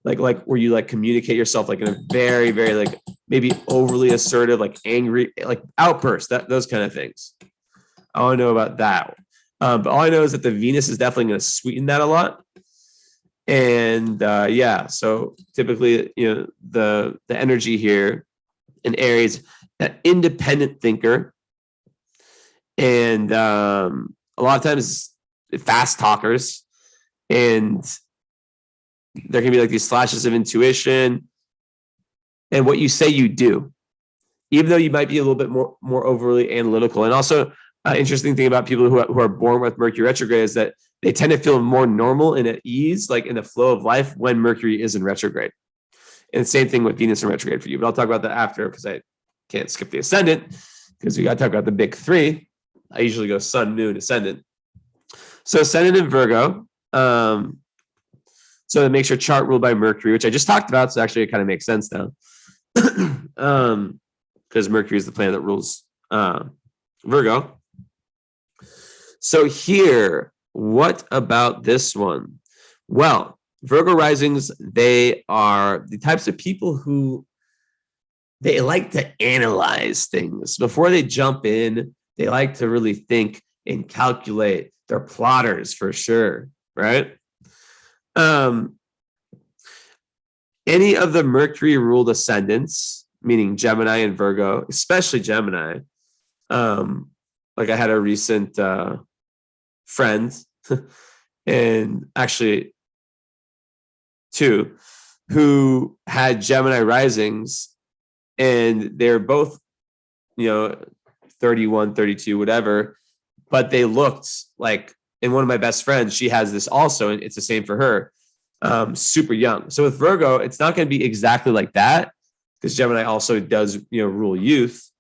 where you like communicate yourself like in a very, very like maybe overly assertive, like angry, like outbursts, those kind of things. I want to know about that. But all I know is that the Venus is definitely going to sweeten that a lot. And yeah, so typically, the energy here in Aries, that independent thinker, and a lot of times fast talkers, and there can be like these flashes of intuition, and what you say you do, even though you might be a little bit more overly analytical. And also, interesting thing about people who are born with Mercury retrograde is that they tend to feel more normal and at ease, like in the flow of life, when Mercury is in retrograde. And same thing with Venus in retrograde for you. But I'll talk about that after, because I can't skip the ascendant, because we got to talk about the big 3. I usually go Sun, Moon, Ascendant. So Ascendant in Virgo. So it makes your chart ruled by Mercury, which I just talked about. So actually, it kind of makes sense now, because Mercury is the planet that rules Virgo. So here, what about this one? Well, Virgo risings, they are the types of people who they like to analyze things before they jump in. They like to really think and calculate. They're plotters for sure, right? Any of the Mercury ruled ascendants, meaning Gemini and Virgo, especially Gemini. Like I had a recent friend, and actually 2, who had Gemini risings, and they're both, 31, 32, whatever, but they looked like, and one of my best friends, she has this also, and it's the same for her, super young. So with Virgo, it's not going to be exactly like that, because Gemini also does, rule youth,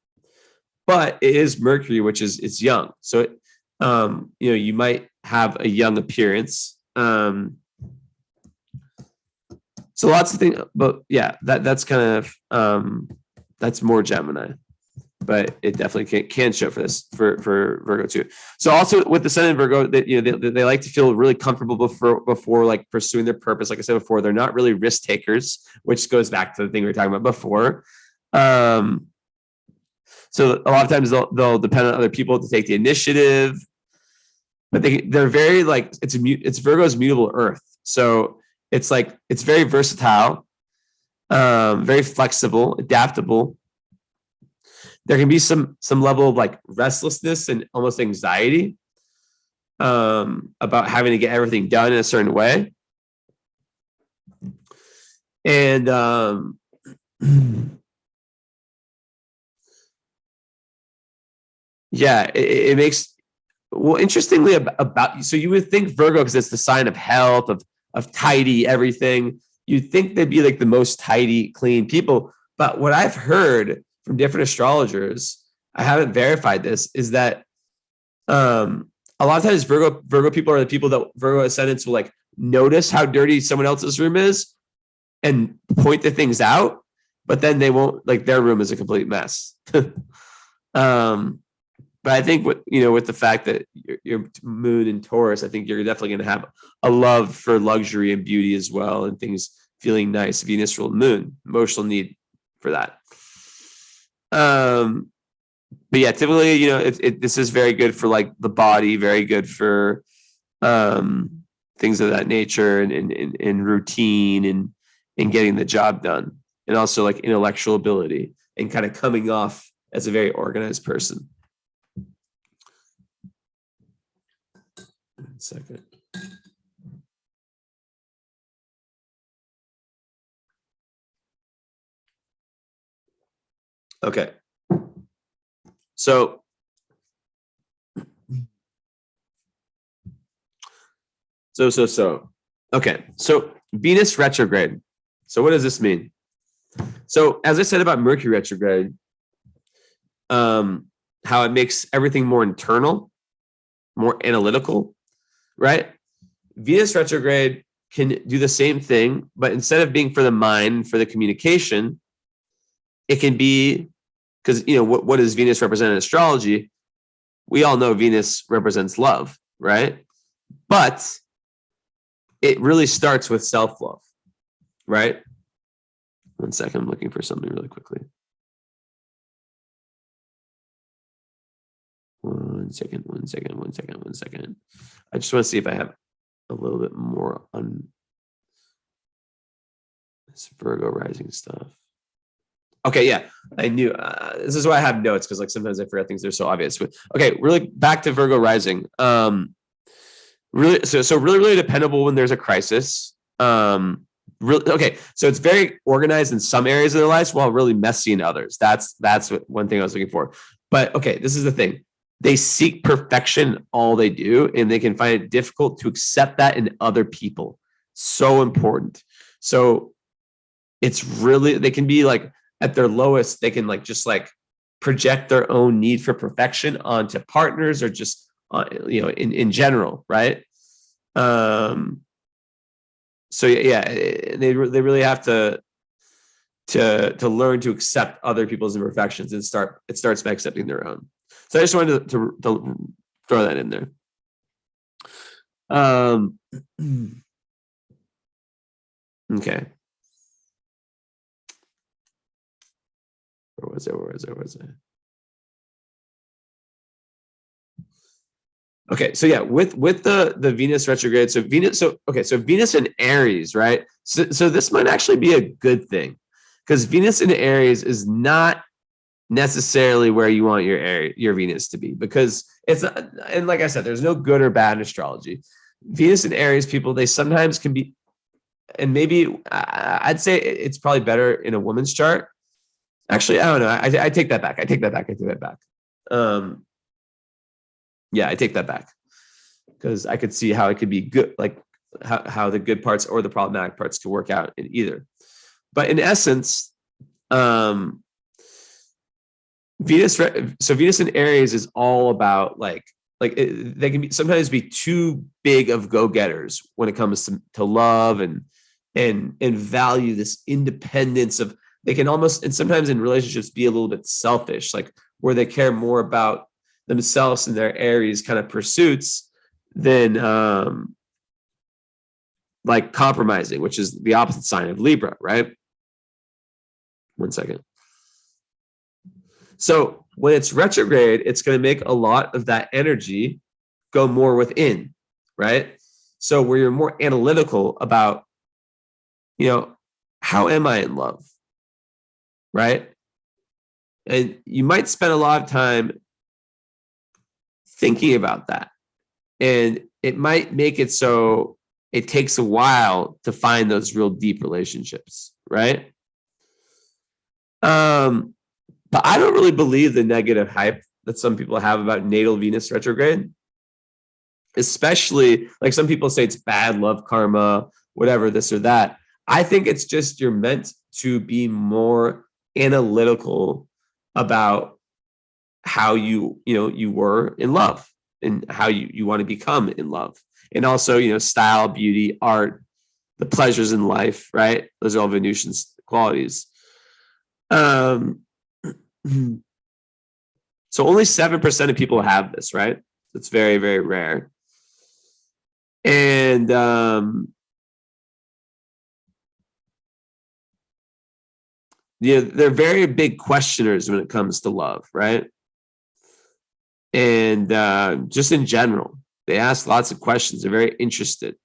but it is Mercury, which is, it's young. So it, you might have a young appearance. So lots of things, but yeah, that's kind of, that's more Gemini, but it definitely can show for this, for Virgo too. So also with the Sun in Virgo, that they like to feel really comfortable before like pursuing their purpose. Like I said before, they're not really risk takers, which goes back to the thing we were talking about before. So a lot of times they'll depend on other people to take the initiative, but they're very like, it's Virgo's mutable earth. So it's like, it's very versatile, very flexible, adaptable. There can be some level of like restlessness and almost anxiety about having to get everything done in a certain way. And yeah, it makes, well, interestingly about, so you would think Virgo, because it's the sign of health, of tidy everything, you'd think they'd be like the most tidy, clean people. But what I've heard from different astrologers, I haven't verified this, is that a lot of times Virgo people are the people that Virgo ascendants will like notice how dirty someone else's room is and point the things out, but then they won't, like their room is a complete mess. But I think with the fact that your moon in Taurus, I think you're definitely going to have a love for luxury and beauty as well, and things feeling nice. Venus ruled moon, emotional need for that. But yeah, typically, this is very good for like the body, very good for things of that nature, and routine, and getting the job done, and also like intellectual ability, and kind of coming off as a very organized person. 1 second. Okay. So okay. So Venus retrograde. So what does this mean? So as I said about Mercury retrograde, how it makes everything more internal, more analytical, right? Venus retrograde can do the same thing, but instead of being for the mind, for the communication, it can be, because what does Venus represent in astrology? We all know Venus represents love, right? But it really starts with self-love, right? 1 second, I'm looking for something really quickly. 1 second. I just want to see if I have a little bit more on this Virgo rising stuff. Okay, yeah, I knew. This is why I have notes, because like sometimes I forget things. They're so obvious. Okay, really back to Virgo rising. Really, so really dependable when there's a crisis. Okay, so it's very organized in some areas of their lives, while really messy in others. That's what one thing I was looking for. But okay, this is the thing. They seek perfection in all they do, and they can find it difficult to accept that in other people. So important. So it's really, they can be like at their lowest, they can like just like project their own need for perfection onto partners, or just in general, right? So yeah, they really have to learn to accept other people's imperfections, and it starts by accepting their own. So I just wanted to throw that in there. Okay. Where was it? Okay, so yeah, with the Venus retrograde, so Venus in Aries, right? So this might actually be a good thing, because Venus in Aries is not necessarily where you want your Venus to be, because it's not, and like I said, there's no good or bad in astrology. Venus in Aries people, they sometimes can be, and maybe I'd say it's probably better in a woman's chart. Actually, I don't know. I take that back. Yeah, I take that back, because I could see how it could be good, like how the good parts or the problematic parts could work out in either. But in essence, Venus in Aries is all about they can sometimes be too big of go-getters when it comes to love, and value this independence of, they can almost, and sometimes in relationships, be a little bit selfish, like where they care more about themselves and their Aries kind of pursuits than like compromising, which is the opposite sign of Libra, right? 1 second. So when it's retrograde, it's going to make a lot of that energy go more within, right? So where you're more analytical about, how am I in love, right? And you might spend a lot of time thinking about that. And it might make it so it takes a while to find those real deep relationships, right? But I don't really believe the negative hype that some people have about natal Venus retrograde. Especially, like some people say it's bad love karma, whatever, this or that. I think it's just you're meant to be more analytical about how you were in love, and how you want to become in love. And also, style, beauty, art, the pleasures in life, right? Those are all Venusian qualities. So only 7% of people have this, right? It's very, very rare. And they're very big questioners when it comes to love, right? And just in general, they ask lots of questions. They're very interested.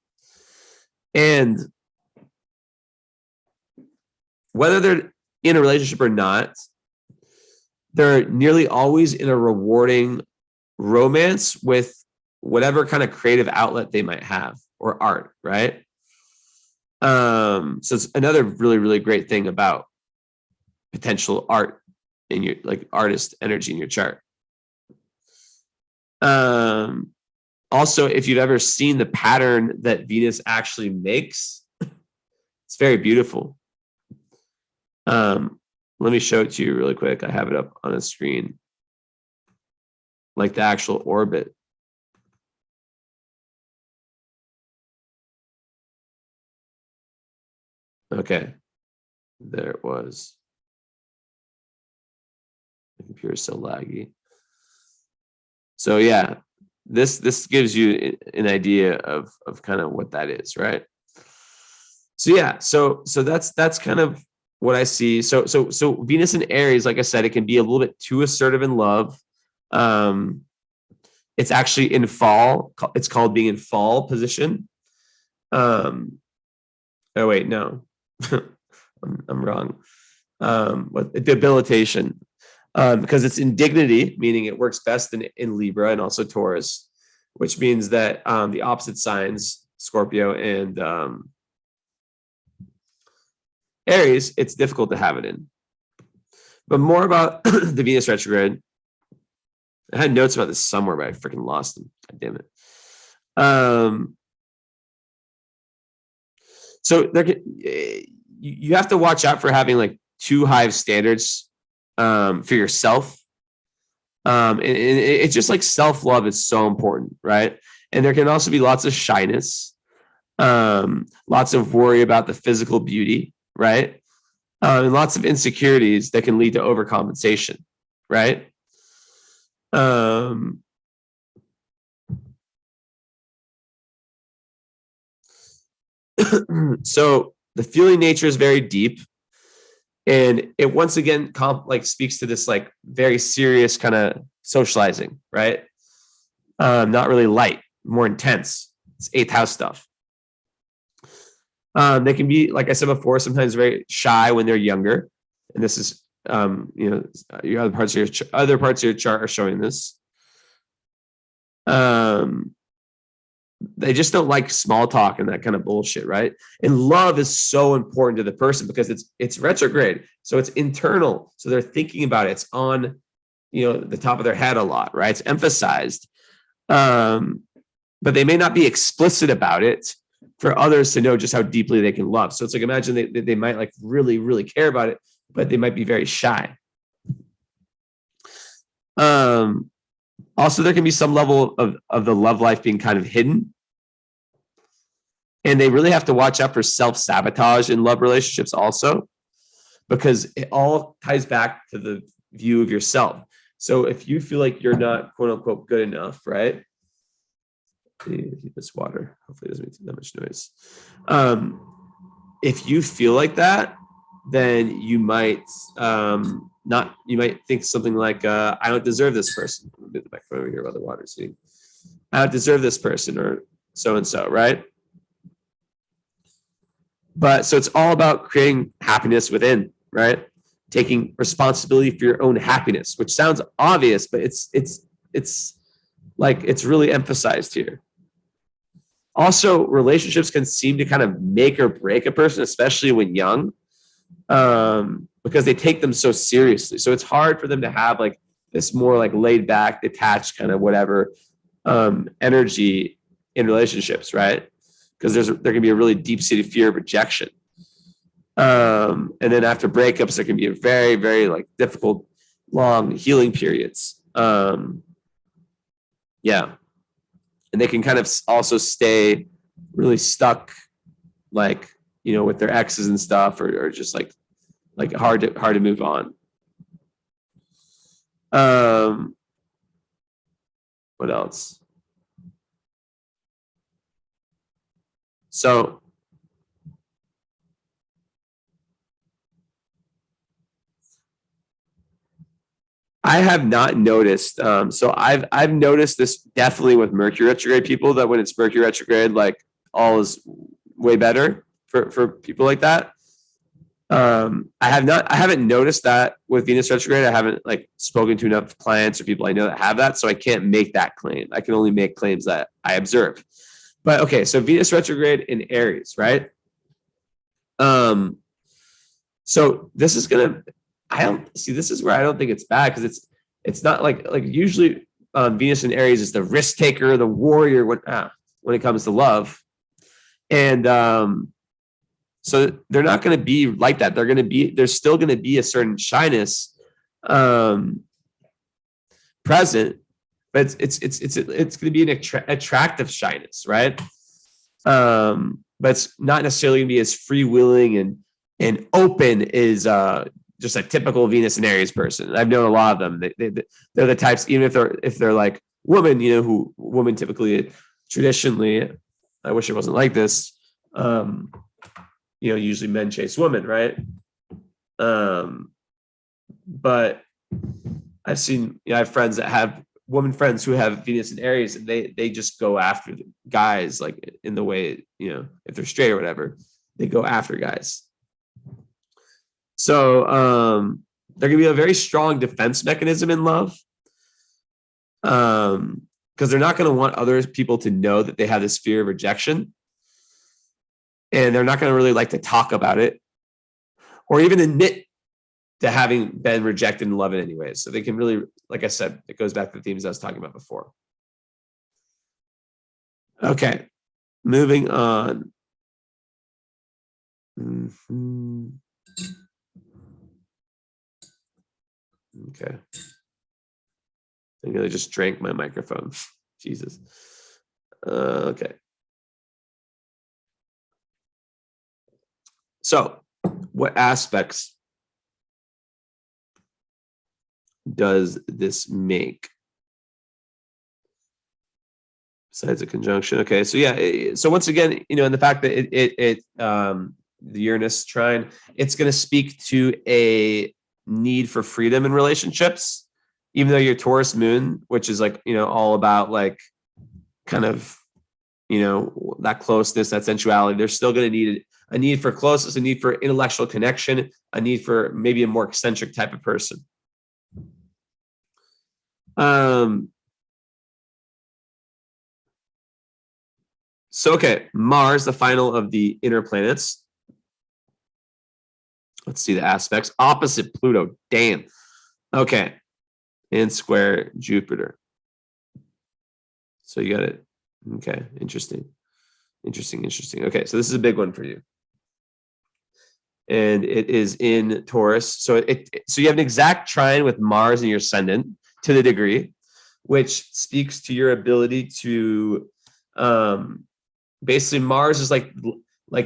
And whether they're in a relationship or not, they're nearly always in a rewarding romance with whatever kind of creative outlet they might have, or art, right? So it's another really, really great thing about potential art in your, like, artist energy in your chart. Also, if you've ever seen the pattern that Venus actually makes, it's very beautiful. Let me show it to you really quick. I have it up on a screen, like the actual orbit. Okay, there it was. The computer's so laggy. So yeah, this gives you an idea of kind of what that is, right? So yeah, so that's kind of what I see. So Venus in Aries, like I said, it can be a little bit too assertive in love. It's actually in fall. It's called being in fall position. Oh wait, no, I'm wrong. What debilitation? Because it's in dignity, meaning it works best in Libra and also Taurus, which means that the opposite signs, Scorpio and Aries, it's difficult to have it in. But more about the Venus retrograde. I had notes about this somewhere, but I freaking lost them. God damn it. So there, you have to watch out for having like too high of standards for yourself. And it's just like self-love is so important, right? And there can also be lots of shyness, lots of worry about the physical beauty, right? And lots of insecurities that can lead to overcompensation, right? So the feeling nature is very deep, and it once again speaks to this like very serious kind of socializing, right? Not really light, more intense. It's eighth house stuff. They can be, like I said before, sometimes very shy when they're younger, and this is your other parts of your chart are showing this. They just don't like small talk and that kind of bullshit, right? And love is so important to the person because it's retrograde, so it's internal. So they're thinking about it. It's on, the top of their head a lot, right? It's emphasized, but they may not be explicit about it for others to know just how deeply they can love. So it's like, imagine they might like really, really care about it, but they might be very shy. Also, there can be some level of the love life being kind of hidden. And they really have to watch out for self-sabotage in love relationships also, because it all ties back to the view of yourself. So if you feel like you're not, quote unquote, good enough, right? Keep this water. Hopefully it doesn't make that much noise. If you feel like that, then you might you might think something like, I don't deserve this person. I'll get the microphone over here while the water's sitting. I don't deserve this person, or so-and-so, right? But so it's all about creating happiness within, right? Taking responsibility for your own happiness, which sounds obvious, but it's really emphasized here. Also, relationships can seem to kind of make or break a person, especially when young, because they take them so seriously. So it's hard for them to have like this more like laid back, detached kind of whatever energy in relationships, right? Because there can be a really deep-seated fear of rejection. And then after breakups, there can be a very, very like difficult, long healing periods. Yeah. And they can kind of also stay really stuck, like, with their exes and stuff, or just like hard to move on. What else? So I have not noticed. So I've noticed this definitely with Mercury retrograde people, that when it's Mercury retrograde, like all is way better for people like that. I haven't noticed that with Venus retrograde. I haven't like spoken to enough clients or people I know that have that, so I can't make that claim. I can only make claims that I observe. But okay, so Venus retrograde in Aries, right? So this is gonna. I don't see. This is where I don't think it's bad, because it's not like usually Venus in Aries is the risk taker, the warrior when it comes to love, and so they're not going to be like that. There's still going to be a certain shyness present, but it's going to be an attractive shyness, right? But it's not necessarily going to be as freewheeling and open as just a typical Venus and Aries person. I've known a lot of them. They're the types, even if they're like women, who women typically traditionally. I wish it wasn't like this. Usually men chase women, right? But I've seen, I have friends that have women friends who have Venus and Aries, and they just go after the guys, like in the way, if they're straight or whatever, they go after guys. So there can be a very strong defense mechanism in love, because they're not going to want other people to know that they have this fear of rejection. And they're not going to really like to talk about it or even admit to having been rejected in love in any way. So they can really, like I said, it goes back to the themes I was talking about before. Okay, moving on. Okay. I think I just drank my microphone. Jesus. Okay. So, what aspects does this make besides a conjunction? Okay, so yeah, so once again, in the fact that the Uranus trine, it's going to speak to a need for freedom in relationships, even though your Taurus moon, which is like, all about like kind of, that closeness, that sensuality, there's still going to need a need for closeness, a need for intellectual connection, a need for maybe a more eccentric type of person. So, okay, Mars, the final of the inner planets. Let's see the aspects. Opposite Pluto. Damn. Okay. And square Jupiter. So you got it. Okay. Interesting. Okay. So this is a big one for you. And it is in Taurus. So so you have an exact trine with Mars in your ascendant to the degree, which speaks to your ability to basically Mars is like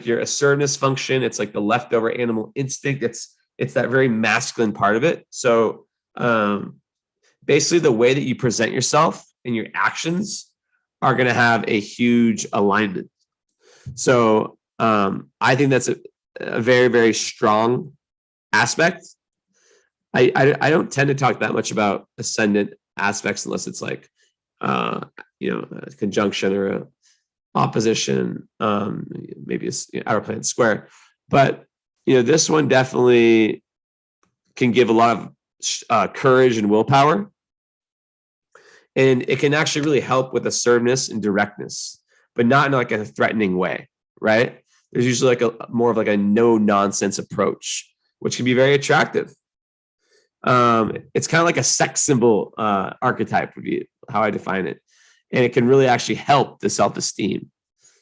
your assertiveness function. It's like the leftover animal instinct. It's that very masculine part of it. So basically the way that you present yourself and your actions are going to have a huge alignment. So I think that's a very, very strong aspect. I don't tend to talk that much about ascendant aspects unless it's like a conjunction or a opposition, maybe a outer planet square. But this one definitely can give a lot of courage and willpower, and it can actually really help with assertiveness and directness, but not in like a threatening way, right? There's usually like a more of like a no nonsense approach, which can be very attractive. It's kind of like a sex symbol archetype would be how I define it. And it can really actually help the self-esteem.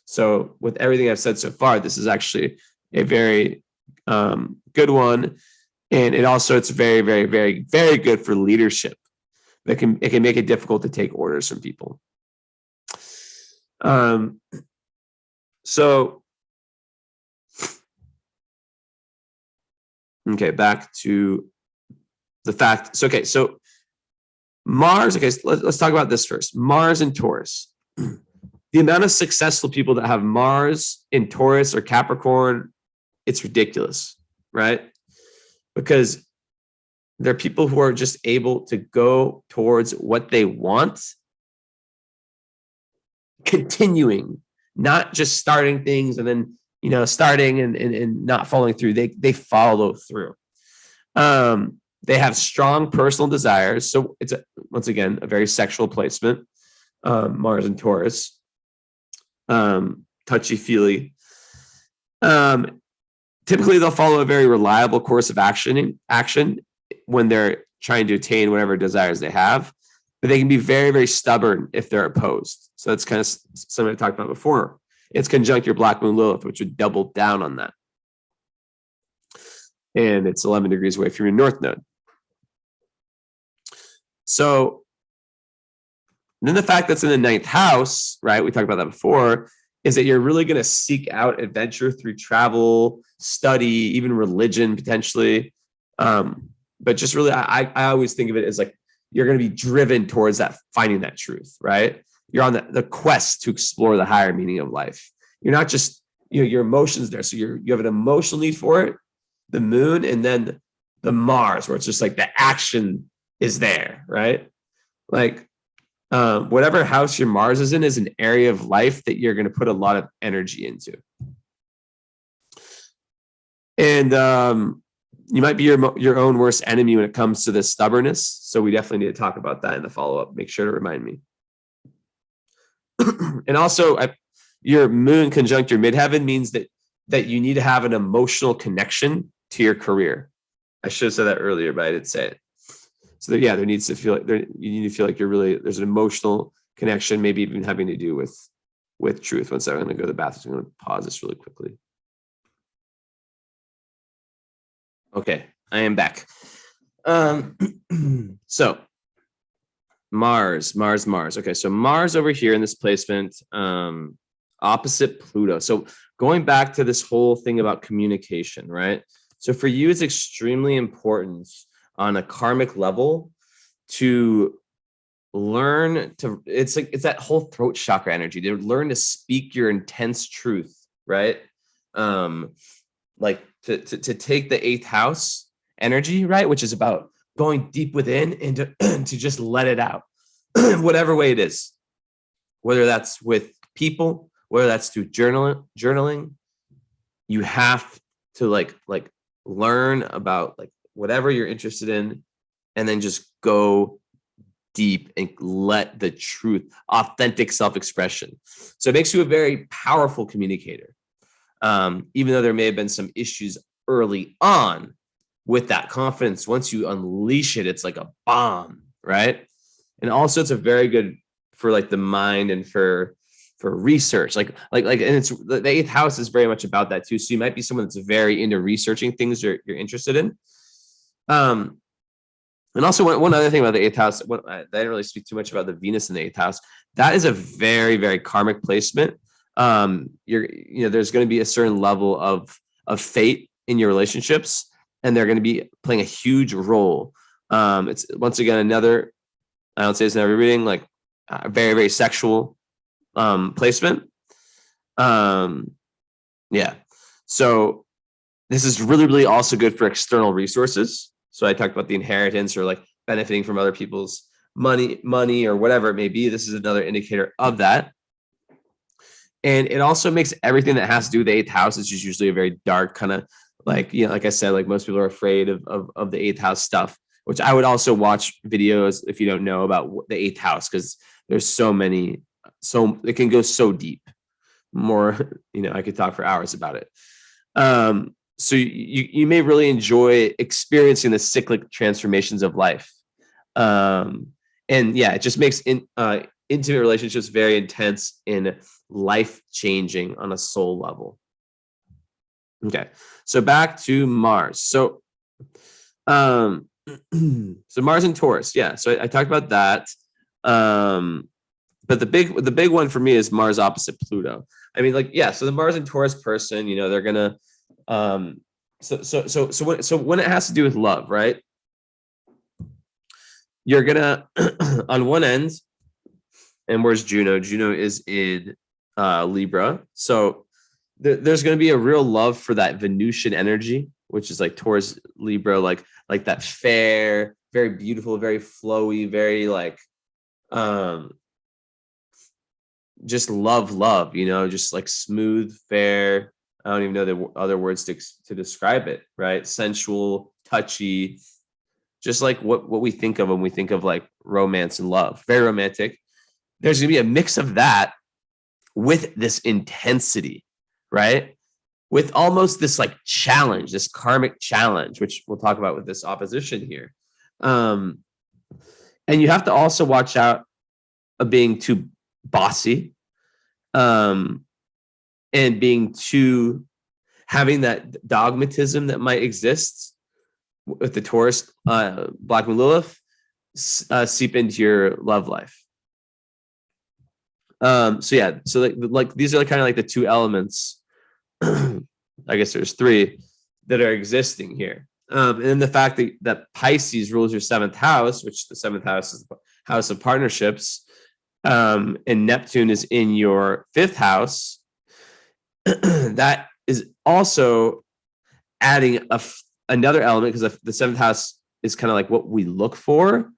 So with everything I've said so far, this is actually a very good one. And it's very, very, very, very good for leadership. It can make it difficult to take orders from people. So, okay, back to the fact. So, okay, so Mars, okay, so let's talk about this first. Mars and Taurus. The amount of successful people that have Mars in Taurus or Capricorn, it's ridiculous, right? Because they're people who are just able to go towards what they want, continuing, not just starting things and then, starting and not following through. They follow through. They have strong personal desires. So it's, once again, a very sexual placement, Mars and Taurus. Touchy-feely. Typically, they'll follow a very reliable course of action when they're trying to attain whatever desires they have. But they can be very, very stubborn if they're opposed. So that's kind of something I talked about before. It's conjunct your Black Moon Lilith, which would double down on that. And it's 11 degrees away from your North Node. So then the fact that's in the 9th house, right? We talked about that before, is that you're really going to seek out adventure through travel, study, even religion potentially. But just really, I always think of it as like you're going to be driven towards that, finding that truth, right? You're on the quest to explore the higher meaning of life. You're not just, your emotions there. So you have an emotional need for it, the moon, and then the Mars, where it's just like the action is there, right? Like whatever house your Mars is in is an area of life that you're going to put a lot of energy into. And you might be your own worst enemy when it comes to this stubbornness. So we definitely need to talk about that in the follow-up. Make sure to remind me. And also, your moon conjunct your midheaven means that you need to have an emotional connection to your career. I should have said that earlier, but I didn't say it. So there needs to feel like you need to feel like there's an emotional connection, maybe even having to do with truth. One second, I'm going to go to the bathroom. I'm going to pause this really quickly. Okay, I am back. So Mars. Okay, so Mars over here in this placement, opposite Pluto. So going back to this whole thing about communication, right? So for you, it's extremely important on a karmic level to learn to, it's that whole throat chakra energy, to learn to speak your intense truth, right? Like to take the 8th house energy, right? Which is about going deep within and to just let it out, whatever way it is, whether that's with people, whether that's through journaling, you have to like learn about like whatever you're interested in, and then just go deep and let the truth, authentic self-expression. So it makes you a very powerful communicator. Even though there may have been some issues early on with that confidence, once you unleash it, it's like a bomb, right? And also it's a very good for like the mind and for research, like, and it's the 8th house is very much about that too. So you might be someone that's very into researching things you're interested in. And also one other thing about the 8th house, I didn't really speak too much about the Venus in the 8th house. That is a very, very karmic placement. There's going to be a certain level of fate in your relationships, and they're going to be playing a huge role. It's once again another, I don't say it's never reading, like a very, very sexual placement. Yeah. So this is really, really also good for external resources. So I talked about the inheritance or like benefiting from other people's money or whatever it may be. This is another indicator of that. And it also makes everything that has to do with the 8th house, which is usually a very dark kind of like, like I said, like most people are afraid of the 8th house stuff, which I would also watch videos if you don't know about the 8th house, because there's so many, so it can go so deep. More, I could talk for hours about it. So you may really enjoy experiencing the cyclic transformations of life. And yeah, it just makes intimate relationships very intense and life-changing on a soul level. Okay, so back to Mars. So so Mars and Taurus, yeah. So I talked about that. But the big one for me is Mars opposite Pluto. I mean, like, yeah, so the Mars and Taurus person, they're gonna so when it has to do with love, right? you're gonna on one end, and where's Juno? Juno is in Libra. So there's going to be a real love for that Venusian energy, which is like towards Libra, like that fair, very beautiful, very flowy, very like just love, just like smooth, fair. I don't even know the other words to describe it, right? Sensual, touchy, just like what we think of when we think of like romance and love. Very romantic. There's going to be a mix of that with this intensity, right? With almost this like challenge, this karmic challenge, which we'll talk about with this opposition here. And you have to also watch out of being too bossy, and being too, having that dogmatism that might exist with the Taurus, Black Moon Lilith, seep into your love life. So like these are kind of like the two elements. I guess there's three that are existing here. And then the fact that Pisces rules your seventh house, which the seventh house is the house of partnerships, and Neptune is in your fifth house, that is also adding another element, because the seventh house is kind of like what we look for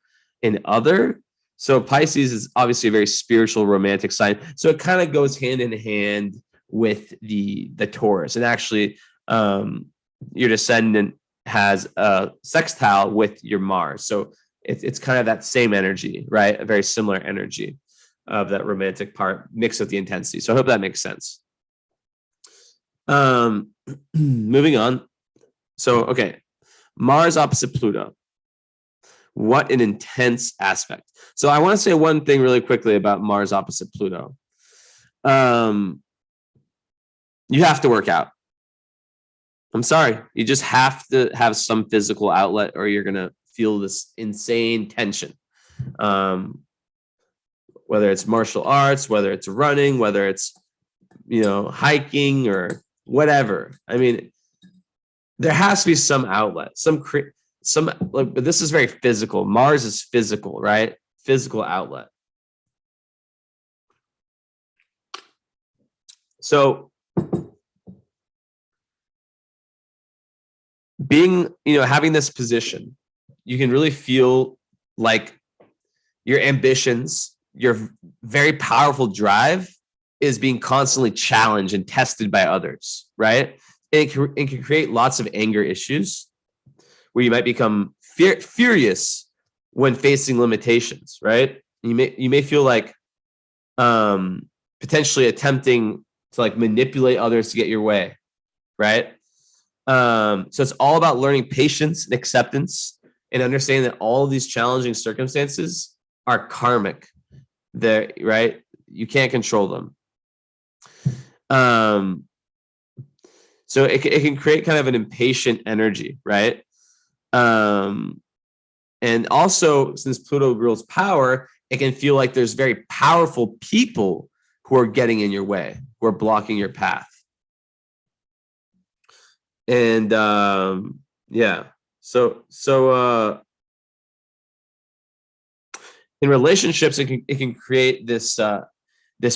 in other. So Pisces is obviously a very spiritual, romantic sign. So it kind of goes hand in hand with the Taurus. And actually, your descendant has a sextile with your Mars. So it's kind of that same energy, right? A very similar energy of that romantic part mixed with the intensity. So I hope that makes sense. Moving on. So, okay, Mars opposite Pluto. What an intense aspect. So I want to say one thing really quickly about Mars opposite Pluto. You have to work out. I'm sorry. You just have to have some physical outlet, or you're going to feel this insane tension. Whether it's martial arts, whether it's running, whether it's, hiking or whatever. I mean, there has to be some outlet, but this is very physical. Mars is physical, right? Physical outlet. So having this position, you can really feel like your ambitions, your very powerful drive is being constantly challenged and tested by others, right? It can create lots of anger issues where you might become furious when facing limitations, right? You may feel like potentially attempting to like manipulate others to get your way, right? So it's all about learning patience and acceptance and understanding that all of these challenging circumstances are karmic. They're right. You can't control them. So it can create kind of an impatient energy, right? And also, since Pluto rules power, it can feel like there's very powerful people who are getting in your way, who are blocking your path. And so in relationships, it can create this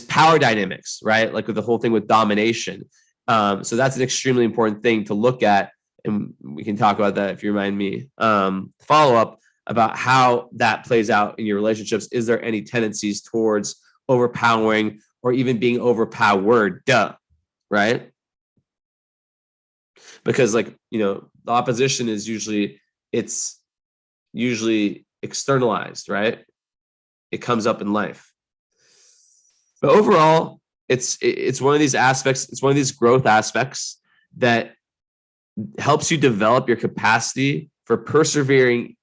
power dynamics, right? Like with the whole thing with domination. So that's an extremely important thing to look at, and we can talk about that if you remind me. Follow up about how that plays out in your relationships. Is there any tendencies towards overpowering or even being overpowered? Right? Because the opposition is usually externalized, right? It comes up in life. But overall, it's one of these aspects, it's one of these growth aspects that helps you develop your capacity for persevering,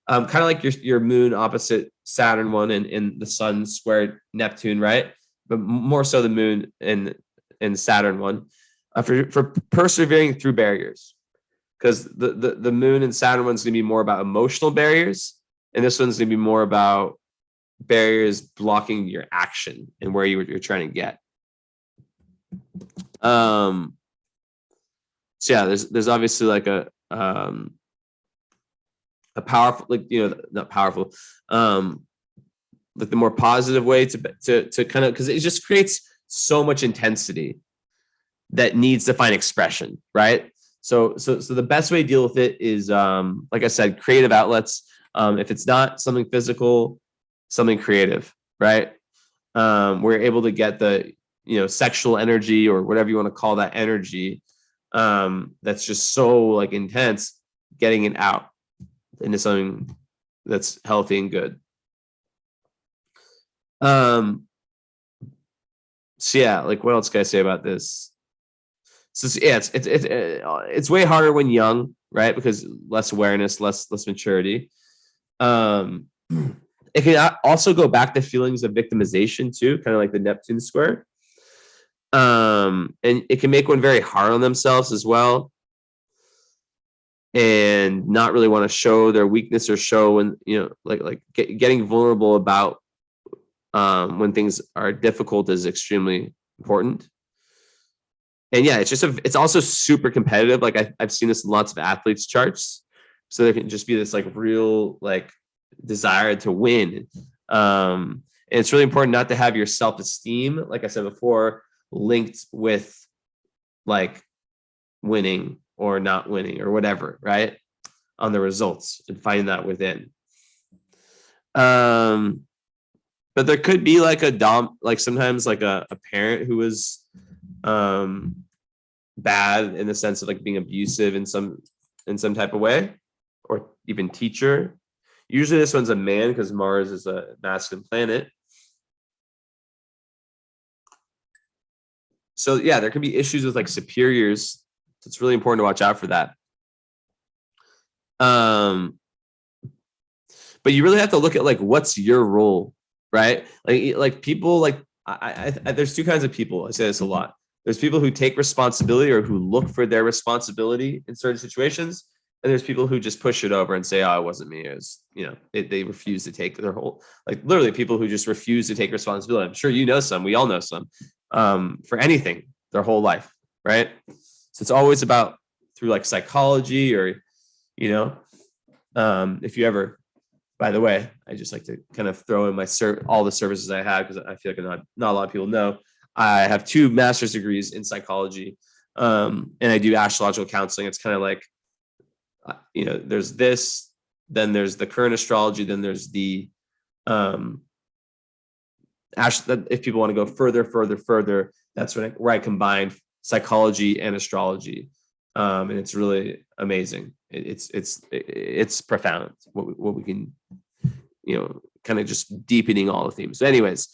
kind of like your moon opposite Saturn one and the sun squared Neptune, right? But more so the moon and Saturn one, for persevering through barriers. Because the moon and Saturn one's going to be more about emotional barriers, and this one's going to be more about barriers blocking your action and where you're trying to get. So yeah, there's obviously like a a powerful, like, not powerful, like the more positive way to kind of, because it just creates so much intensity that needs to find expression, right? So the best way to deal with it is, like I said, creative outlets. If it's not something physical, something creative, right? We're able to get the, sexual energy or whatever you want to call that energy, that's just so like intense, getting it out into something that's healthy and good. So yeah, like what else can I say about this? So yeah, it's way harder when young, right? Because less awareness, less maturity. It can also go back to feelings of victimization too, kind of like the Neptune square. And it can make one very hard on themselves as well, and not really want to show their weakness or show when, getting vulnerable about when things are difficult is extremely important. And yeah, it's also super competitive. Like I've seen this in lots of athletes' charts. So there can just be this like real like desire to win. And it's really important not to have your self-esteem, like I said before, linked with like winning or not winning or whatever, right? On the results, and finding that within. But there could be like like sometimes like a parent who is bad in the sense of like being abusive in some type of way, or even teacher. Usually this one's a man because Mars is a masculine planet. So yeah, there can be issues with like superiors. So it's really important to watch out for that. But you really have to look at like what's your role, right? Like people like I there's two kinds of people. I say this a lot. There's people who take responsibility or who look for their responsibility in certain situations. And there's people who just push it over and say, oh, it wasn't me. It was, they refuse to take their whole, like literally people who just refuse to take responsibility. I'm sure you know some, we all know some, for anything their whole life, right? So it's always about through like psychology or, if you ever, by the way, I just like to kind of throw in all the services I have, because I feel like not a lot of people know. I have 2 master's degrees in psychology, and I do astrological counseling. It's kind of like, there's this, then there's the current astrology, then there's the if people want to go further, that's where I combine psychology and astrology, and it's really amazing. It's profound what we can, kind of just deepening all the themes. So anyways,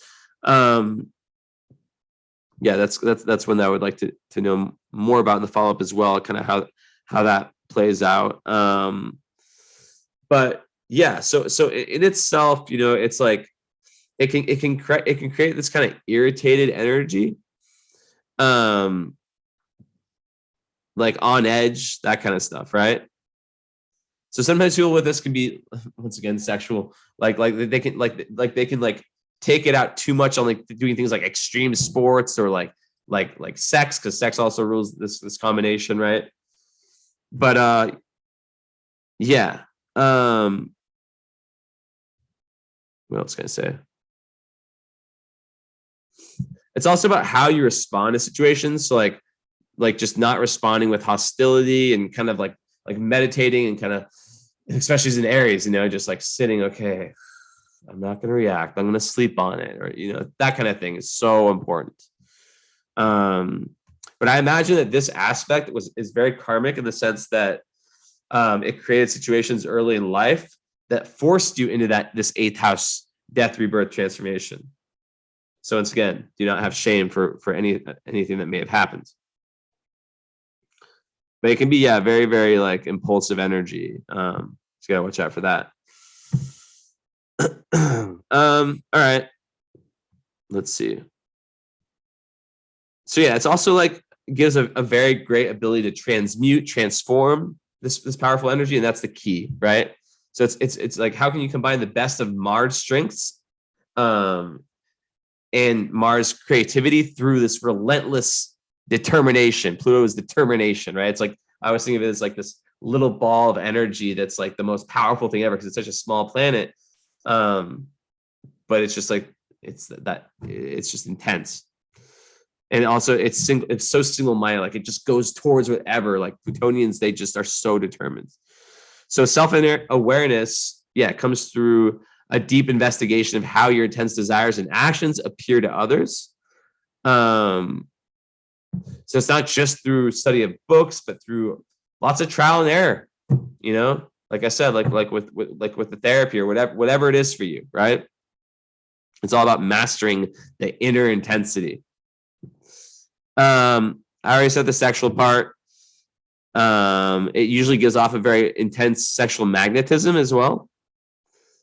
yeah, that's one that I would like to know more about in the follow up as well, kind of how that plays out. But yeah, so in itself, it's like it can create this kind of irritated energy, like on edge, that kind of stuff, right? So sometimes people with this can be, once again, sexual, like they can take it out too much on like doing things like extreme sports or like sex, because sex also rules this combination, right? But yeah. What else can I say? It's also about how you respond to situations. So like just not responding with hostility and kind of like meditating and kind of, especially as in Aries, just like sitting, okay, I'm not going to react. I'm going to sleep on it, or, that kind of thing is so important. But I imagine that this aspect is very karmic in the sense that it created situations early in life that forced you into this 8th house death, rebirth, transformation. So once again, do not have shame for anything that may have happened. But it can be, yeah, very, very like impulsive energy. So you gotta watch out for that. All right. Let's see. So yeah, it's also like gives a very great ability to transform this powerful energy, and that's the key, right? So it's like, how can you combine the best of Mars strengths and Mars creativity through this relentless determination? Pluto is determination, right? It's like, I always think of it as like this little ball of energy that's like the most powerful thing ever because it's such a small planet. But it's just like it's just intense. And also it's so single-minded, like it just goes towards whatever. Like Plutonians, they just are so determined. So self-awareness, comes through a deep investigation of how your intense desires and actions appear to others. So it's not just through study of books, but through lots of trial and error. Like I said, like with the therapy or whatever it is for you, right? It's all about mastering the inner intensity. I already said the sexual part. It usually gives off a very intense sexual magnetism as well,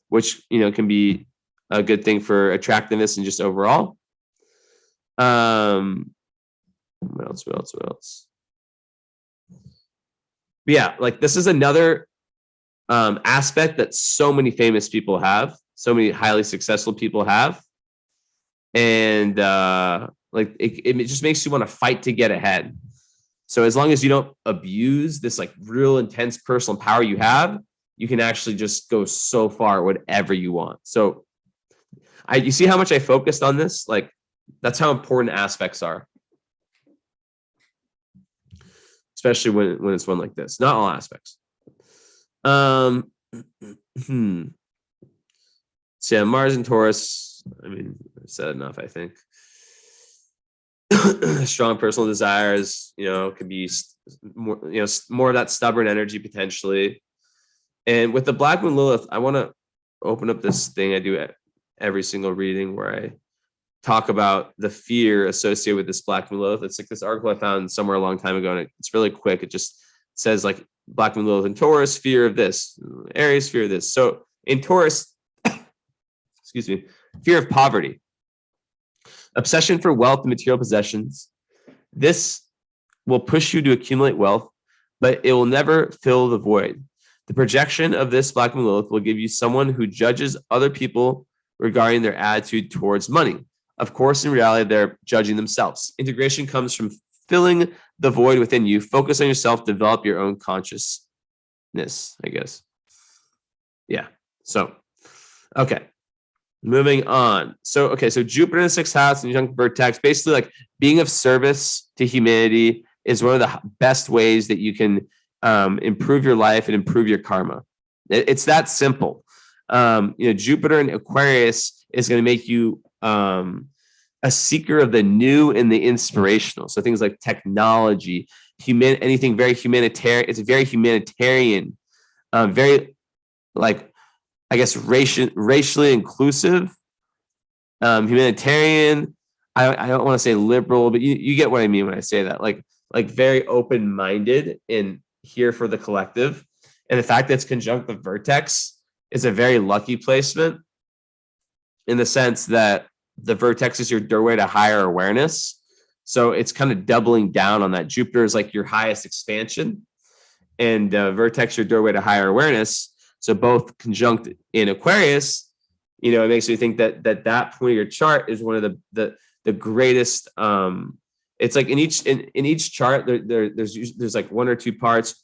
which can be a good thing for attractiveness and just overall. What else? But yeah, like this is another aspect that so many famous people have, so many highly successful people have, and like it just makes you want to fight to get ahead. So as long as you don't abuse this like real intense personal power you have, you can actually just go so far whatever you want. So you see how much I focused on this? Like that's how important aspects are. Especially when it's one like this. Not all aspects. So yeah, Mars and Taurus, I mean, I've said enough, I think. Strong personal desires, could be more, more of that stubborn energy potentially. And with the Black Moon Lilith, I want to open up this thing I do at every single reading where I talk about the fear associated with this Black Moon Lilith. It's like this article I found somewhere a long time ago, and it's really quick. It just says like Black Moon Lilith in Taurus, fear of this, Aries, fear of this. So in Taurus, excuse me, fear of poverty, obsession for wealth and material possessions. This will push you to accumulate wealth, but it will never fill the void. The projection of this Black Moon Lilith will give you someone who judges other people regarding their attitude towards money. Of course, in reality, they're judging themselves. Integration comes from filling the void within you. Focus on yourself, develop your own consciousness, I guess. Yeah. So, okay. Moving on. So Jupiter in the 6th house and conjunct vertex, basically like being of service to humanity is one of the best ways that you can improve your life and improve your karma. It's that simple. Jupiter in Aquarius is going to make you a seeker of the new and the inspirational. So things like technology, anything very humanitarian. It's very humanitarian, very like, I guess, racially inclusive, humanitarian. I don't want to say liberal, but you get what I mean when I say that. Like very open-minded and here for the collective. And the fact that it's conjunct the vertex is a very lucky placement in the sense that the vertex is your doorway to higher awareness. So it's kind of doubling down on that. Jupiter is like your highest expansion, and vertex your doorway to higher awareness. So both conjunct in Aquarius, it makes me think that point of your chart is one of the greatest. It's like in each chart there's like one or two parts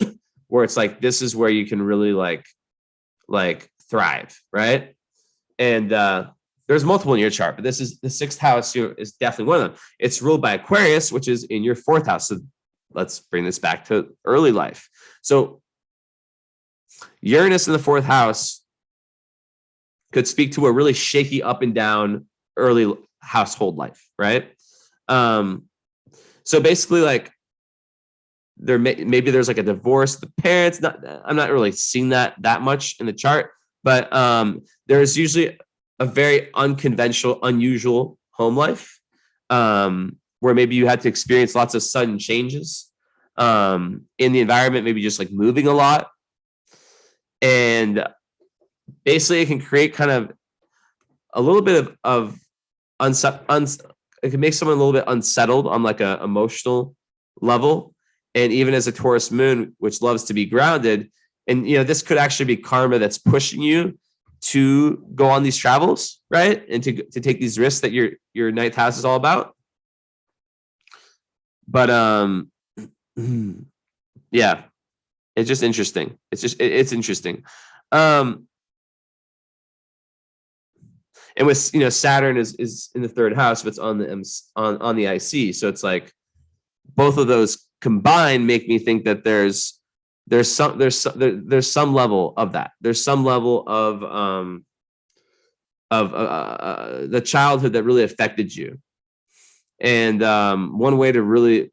where it's like this is where you can really like thrive, right? And there's multiple in your chart, but this is the 6th house is definitely one of them. It's ruled by Aquarius, which is in your 4th house. So let's bring this back to early life. So Uranus in the 4th house could speak to a really shaky up and down early household life, right? So basically, like maybe there's like a divorce. The parents, I'm not really seeing that much in the chart, but there's usually a very unconventional, unusual home life where maybe you had to experience lots of sudden changes in the environment, maybe just like moving a lot. And basically it can create kind of a little bit of it can make someone a little bit unsettled on like a emotional level. And even as a Taurus moon, which loves to be grounded, and this could actually be karma that's pushing you to go on these travels, right? And to take these risks that your 9th house is all about. But yeah. It's just interesting. It's interesting. Um, and with Saturn is in the third house, but it's on the on the IC. So it's like both of those combined make me think that there's some level of that. There's some level of the childhood that really affected you. And one way to really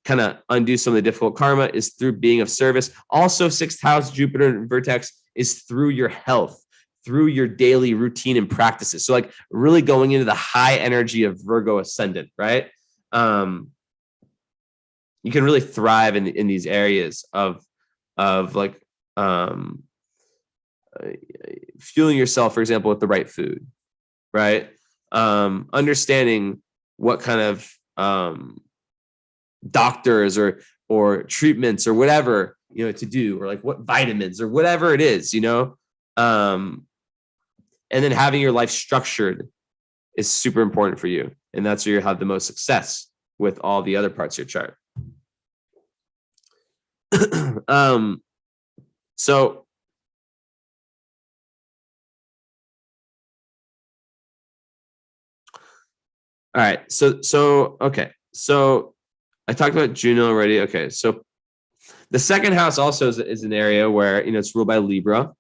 kind of undo some of the difficult karma is through being of service. Also, sixth house, Jupiter and vertex is through your health, through your daily routine and practices. So like really going into the high energy of Virgo ascendant, right? You can really thrive in these areas of like fueling yourself, for example, with the right food, right? Understanding what kind of doctors or treatments or whatever to do, or like what vitamins or whatever it is, and then having your life structured is super important for you, and that's where you have the most success with all the other parts of your chart. So all right, so okay, so I talked about Juno already. Okay, so the second house also is an area where it's ruled by Libra,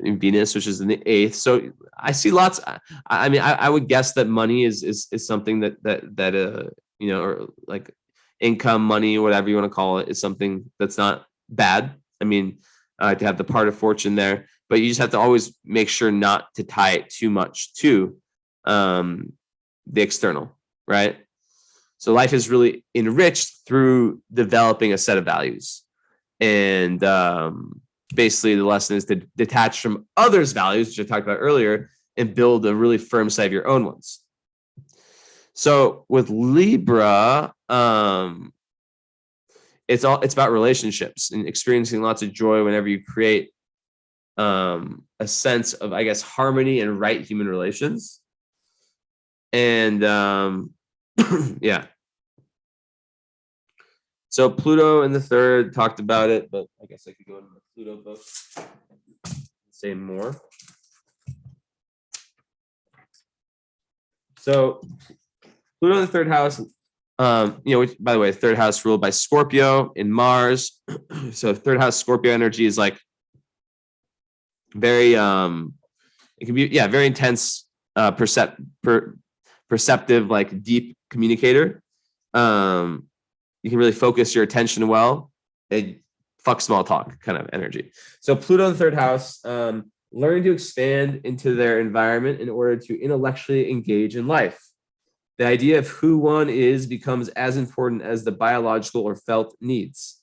in Venus, which is in the eighth. So I see lots. I mean, I would guess that money is something that or like income, money, whatever you want to call it, is something that's not bad. I mean, to have the part of fortune there, but you just have to always make sure not to tie it too much to the external, right? So life is really enriched through developing a set of values, and basically the lesson is to detach from others' values, which I talked about earlier, and build a really firm set of your own ones. So with Libra, it's about relationships and experiencing lots of joy whenever you create a sense of, I guess, harmony and right human relations. And yeah. So Pluto in the third, talked about it, but I guess I could go into the Pluto book and say more. So Pluto in the third house, which, by the way, third house ruled by Scorpio in Mars. So third house Scorpio energy is like very, it can be, very intense, perceptive, like deep communicator. You can really focus your attention well. Fuck small talk kind of energy. So Pluto in the third house, learning to expand into their environment in order to intellectually engage in life. The idea of who one is becomes as important as the biological or felt needs.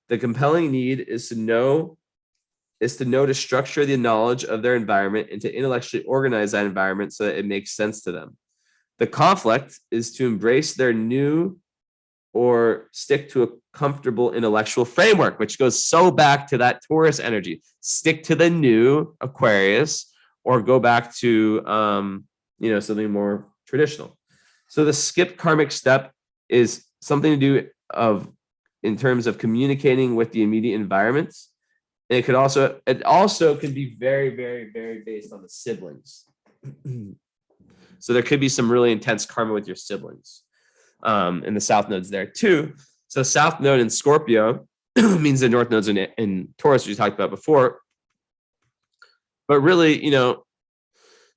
The compelling need is to know to structure the knowledge of their environment and to intellectually organize that environment so that it makes sense to them. The conflict is to embrace their new or stick to a comfortable intellectual framework, which goes so back to that Taurus energy. Stick to the new, Aquarius, or go back to something more traditional. So the skipped karmic step is something to do in terms of communicating with the immediate environment. And it also could be very, very, very based on the siblings. So there could be some really intense karma with your siblings. And the south node's there too. So south node in Scorpio means the north node's in Taurus, which we talked about before. But really,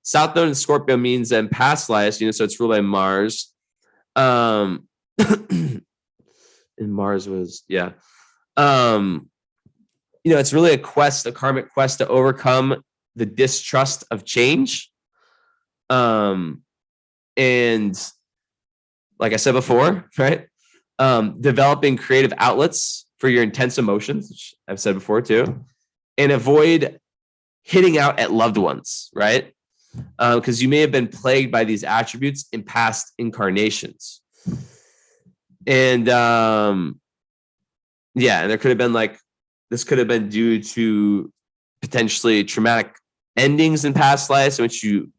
south node in Scorpio means that in past lives, so it's ruled by Mars. And Mars was, it's really a karmic quest to overcome the distrust of change. And like I said before, right? Developing creative outlets for your intense emotions, which I've said before too, and avoid hitting out at loved ones, right? Because you may have been plagued by these attributes in past incarnations. And and there could have been this could have been due to potentially traumatic endings in past lives in which you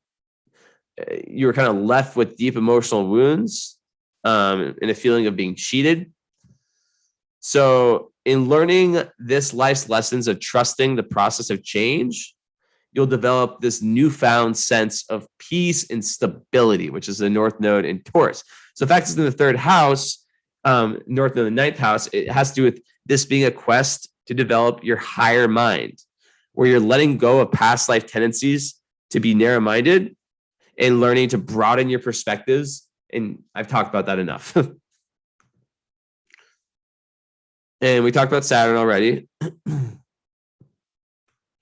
were kind of left with deep emotional wounds and a feeling of being cheated. So in learning this life's lessons of trusting the process of change, you'll develop this newfound sense of peace and stability, which is the North Node in Taurus. So the fact it's in the third house, North Node in the ninth house, it has to do with this being a quest to develop your higher mind, where you're letting go of past life tendencies to be narrow-minded and learning to broaden your perspectives. And I've talked about that enough. And we talked about Saturn already.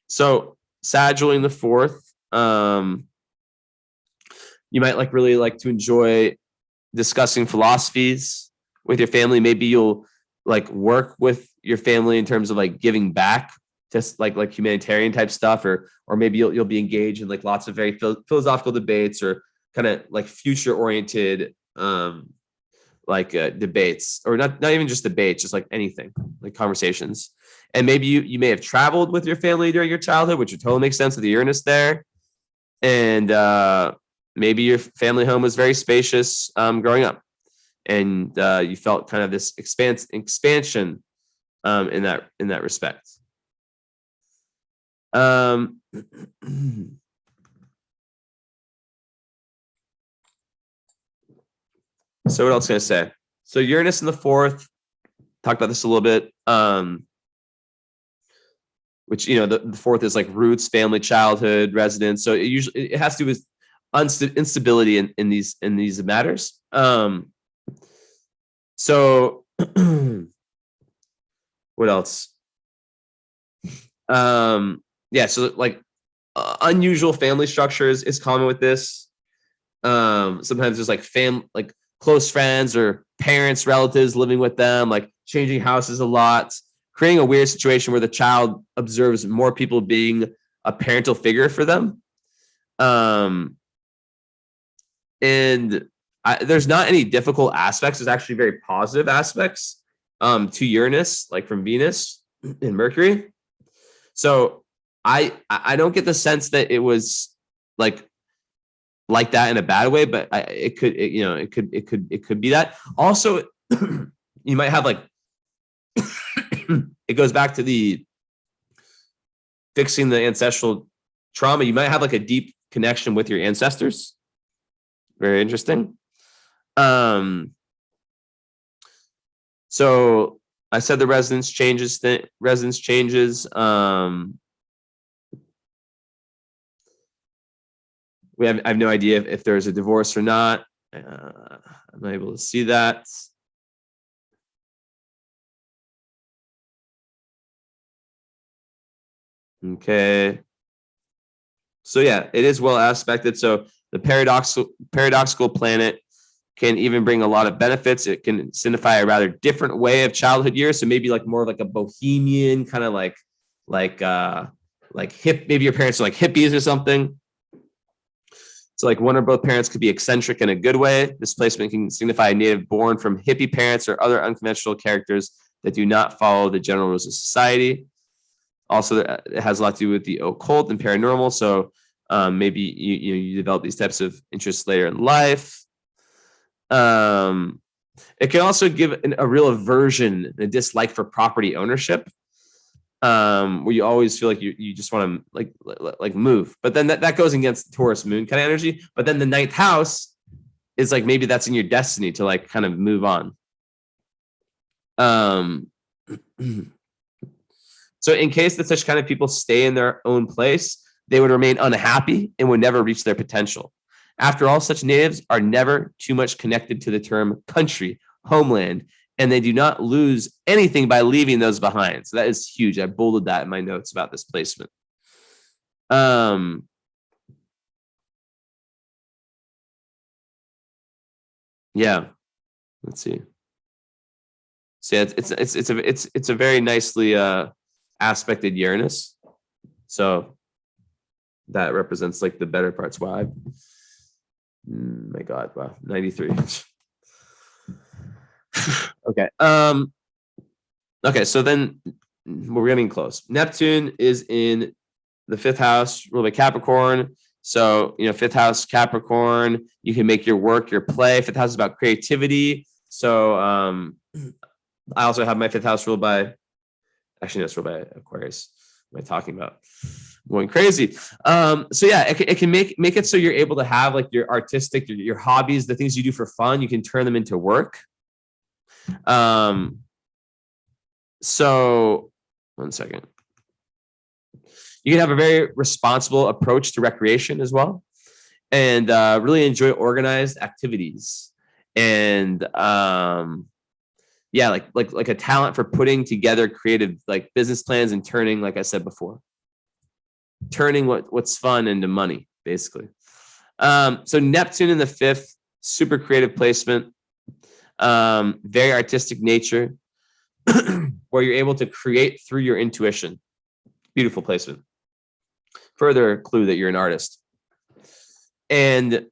So Sagittarius in the fourth, you might really like to enjoy discussing philosophies with your family. Maybe you'll like work with your family in terms of like giving back, just like humanitarian type stuff, or maybe you'll be engaged in like lots of very philosophical debates, or kind of like future oriented debates, or not even just debates, just like anything, like conversations. And maybe you may have traveled with your family during your childhood, which would totally make sense with the Uranus there. And maybe your family home was very spacious growing up, and you felt kind of this expansion in that respect. So what else can I say? So Uranus in the fourth, talked about this a little bit. Which, the fourth is like roots, family, childhood, residence. So it has to do with instability in these matters. So what else? Yeah. So like unusual family structures is common with this. Sometimes there's like close friends or parents, relatives living with them, like changing houses a lot, creating a weird situation where the child observes more people being a parental figure for them. And there's not any difficult aspects. There's actually very positive aspects to Uranus, like from Venus and Mercury. So I don't get the sense that it was like that in a bad way, but it could be that. Also, you might have like it goes back to the fixing the ancestral trauma. You might have like a deep connection with your ancestors. Very interesting. So I said the residence changes. I have no idea if there's a divorce or not. I'm not able to see that. Okay. So yeah, it is well aspected. So the paradoxical planet can even bring a lot of benefits. It can signify a rather different way of childhood years. So maybe like more of like a bohemian kind of like hip. Maybe your parents are like hippies or something. So like one or both parents could be eccentric in a good way. This placement can signify a native born from hippie parents or other unconventional characters that do not follow the general rules of society. Also, it has a lot to do with the occult and paranormal. So maybe you develop these types of interests later in life. It can also give a real aversion, a dislike for property ownership, where you always feel like you just want to like move. But then that goes against the Taurus moon kind of energy. But then the ninth house is like maybe that's in your destiny to like kind of move on. So in case that such kind of people stay in their own place, they would remain unhappy and would never reach their potential. After all, such natives are never too much connected to the term country, homeland, and they do not lose anything by leaving those behind. So that is huge. I bolded that in my notes about this placement. Yeah. Let's see. So yeah, it's a very nicely aspected Uranus. So that represents like the better parts. Wow. My God. Wow. 93. Okay. Okay. So then we're getting close. Neptune is in the fifth house, ruled by Capricorn. So, fifth house Capricorn, you can make your work, your play. Fifth house is about creativity. So, I also have my fifth house ruled by, actually, no, it's ruled by Aquarius. What am I talking about? I'm going crazy. So yeah, it can make it so you're able to have like your artistic, your hobbies, the things you do for fun, you can turn them into work. So one second. You can have a very responsible approach to recreation as well, and really enjoy organized activities. And yeah, like a talent for putting together creative like business plans and turning, like I said before, turning what's fun into money, basically. So Neptune in the fifth, super creative placement, very artistic nature, where you're able to create through your intuition. Beautiful placement. Further clue that you're an artist. And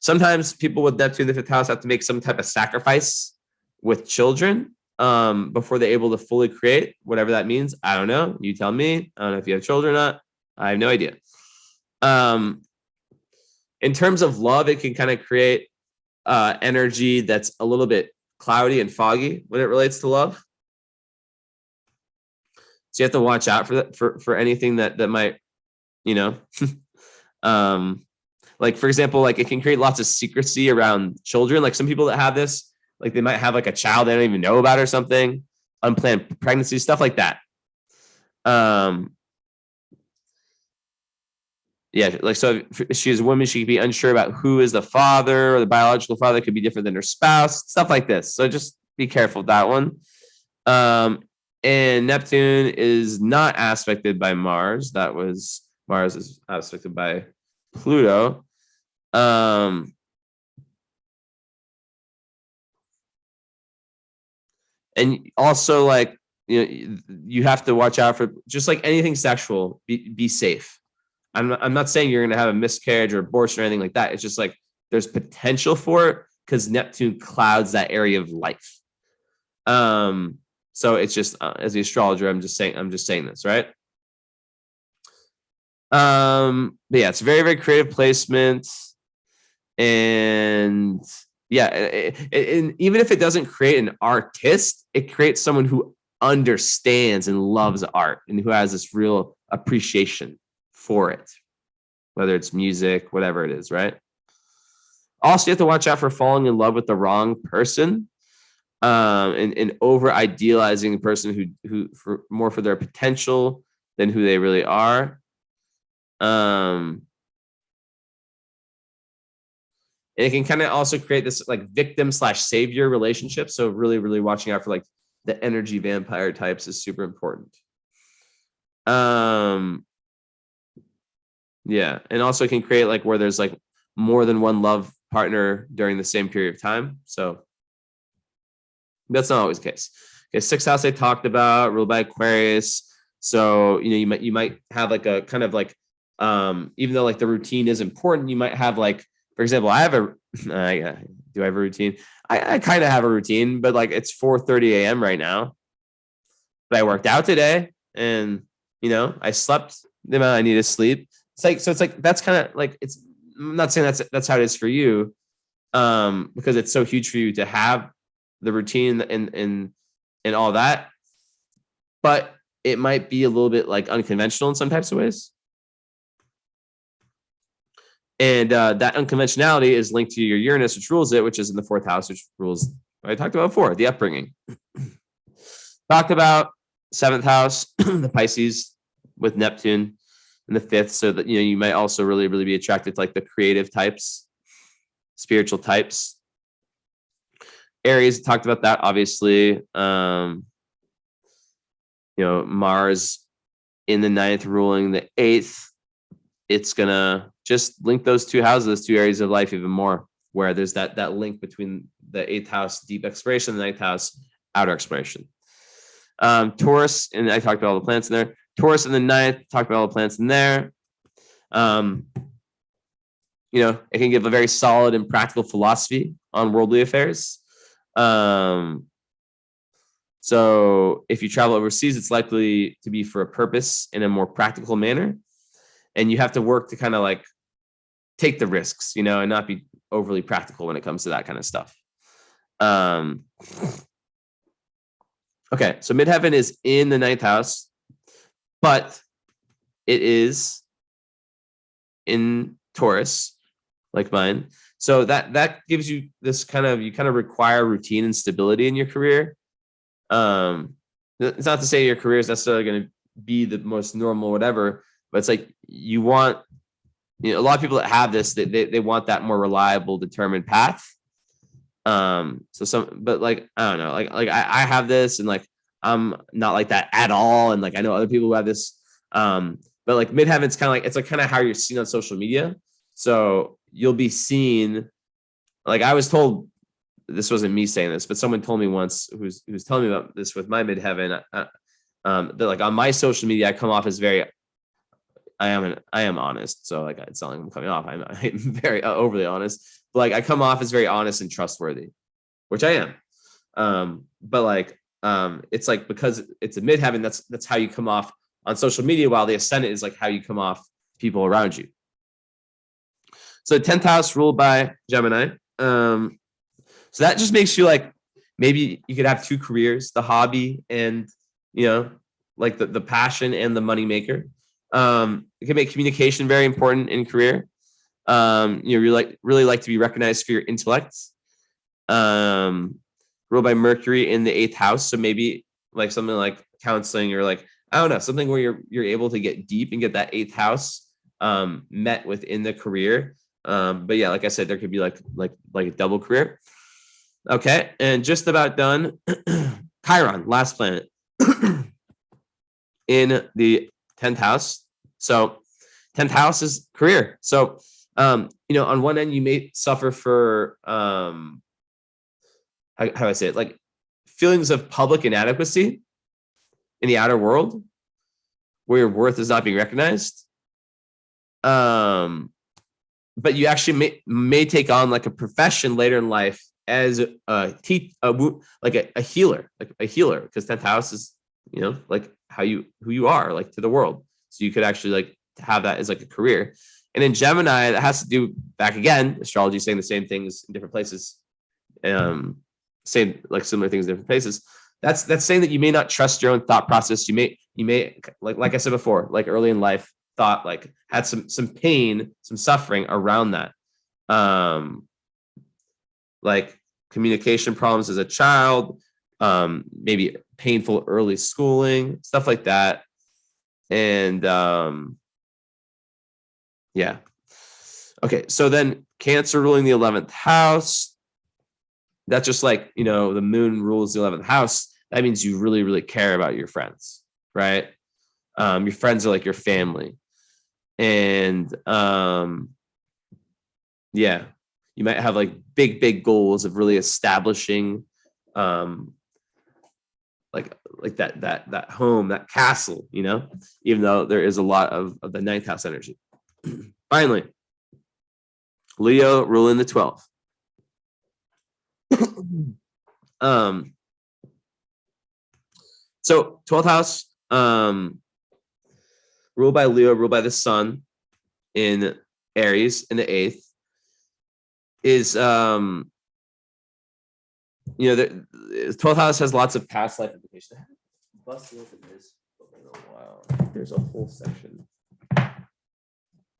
sometimes people with Neptune in the fifth house have to make some type of sacrifice with children before they're able to fully create, whatever that means. I don't know. You tell me. I don't know if you have children or not. I have no idea. In terms of love, it can kind of create energy that's a little bit cloudy and foggy when it relates to love. So you have to watch out for that, for anything that might, like for example, like it can create lots of secrecy around children. Like some people that have this, like they might have like a child they don't even know about or something, unplanned pregnancy, stuff like that. Yeah, like so if she is a woman, she could be unsure about who is the father, or the biological father could be different than her spouse, stuff like this. So just be careful with that one. And Neptune is not aspected by Mars. Mars is aspected by Pluto. And also like, you have to watch out for just like anything sexual, be safe. I'm not saying you're going to have a miscarriage or abortion or anything like that. It's just like there's potential for it because Neptune clouds that area of life. So it's just as the astrologer, I'm just saying this, right? But yeah, it's very, very creative placement. And yeah, and even if it doesn't create an artist, it creates someone who understands and loves art and who has this real appreciation for it, whether it's music, whatever it is, right? Also, you have to watch out for falling in love with the wrong person, and over idealizing the person who for more for their potential than who they really are. And it can kind of also create this like victim/savior relationship. So really, really watching out for like the energy vampire types is super important. Yeah, and also it can create like where there's like more than one love partner during the same period of time. So that's not always the case. Okay, sixth house I talked about, ruled by Aquarius. So you might have like a kind of like even though like the routine is important, you might have like, for example, I have do I have a routine? I kind of have a routine, but like it's 4:30 a.m. right now. But I worked out today, and I slept the amount I need to sleep. It's like that's kind of like it's. I'm not saying that's how it is for you, because it's so huge for you to have the routine and all that. But it might be a little bit like unconventional in some types of ways. And that unconventionality is linked to your Uranus, which rules it, which is in the fourth house, which rules what I talked about before, the upbringing. Talked about seventh house, the Pisces with Neptune in the fifth, so that you might also really, really be attracted to like the creative types, spiritual types. Aries, talked about that, obviously. Mars in the ninth ruling the eighth. It's gonna just link those two houses, those two areas of life even more, where there's that link between the eighth house, deep exploration, the ninth house, outer exploration. Taurus, and I talked about all the planets in there. Taurus in the ninth, talked about all the planets in there. It can give a very solid and practical philosophy on worldly affairs. So if you travel overseas, it's likely to be for a purpose in a more practical manner. And you have to work to kind of like take the risks, and not be overly practical when it comes to that kind of stuff. Okay, so midheaven is in the ninth house, but it is in Taurus, like mine. So that gives you this you kind of require routine and stability in your career. It's not to say your career is necessarily going to be the most normal, whatever, but it's like you want, a lot of people that have this, they want that more reliable, determined path. But like, I don't know, like I have this, and like, I'm not like that at all. And like, I know other people who have this, but like midheaven's kind of like, it's like kind of how you're seen on social media. So you'll be seen, like I was told, this wasn't me saying this, but someone told me once who's telling me about this with my midheaven, that like on my social media, I come off as I am honest. So like, it's not like I'm coming off. I'm very overly honest, but like I come off as very honest and trustworthy, which I am. But like, it's like, because it's a midheaven, that's how you come off on social media, while the ascendant is like how you come off people around you. So 10th house ruled by Gemini. So that just makes you like, maybe you could have two careers, the hobby and, like the passion and the money maker. It can make communication very important in career. You really like to be recognized for your intellect. Ruled by Mercury in the 8th house. So maybe like something like counseling, or like, I don't know, something where you're able to get deep and get that 8th house met within the career. But yeah, like I said, there could be like a double career. Okay, and just about done. Chiron, last planet in the 10th house. So 10th house is career. So on one end, you may suffer for how do I say it, like feelings of public inadequacy in the outer world, where your worth is not being recognized. But you actually may take on like a profession later in life as a healer, because 10th house is, like who you are, like to the world. So you could actually like have that as like a career. And in Gemini, that has to do, back again, astrology saying the same things in different places, saying like similar things in different places. That's saying that you may not trust your own thought process. You may like I said before, like early in life, thought like had some pain, some suffering around that. Like communication problems as a child, maybe painful early schooling, stuff like that. And yeah. Okay, so then Cancer ruling the 11th house. That's just like, the moon rules the 11th house. That means you really, really care about your friends, right? Your friends are like your family. And yeah, you might have like big goals of really establishing like that home, that castle, even though there is a lot of the 9th house energy. Finally, Leo ruling the 12th. So 12th house, ruled by Leo, ruled by the sun in Aries in the 8th, is the 12th house has lots of past life implications. I haven't busted open this in a while. There's a whole section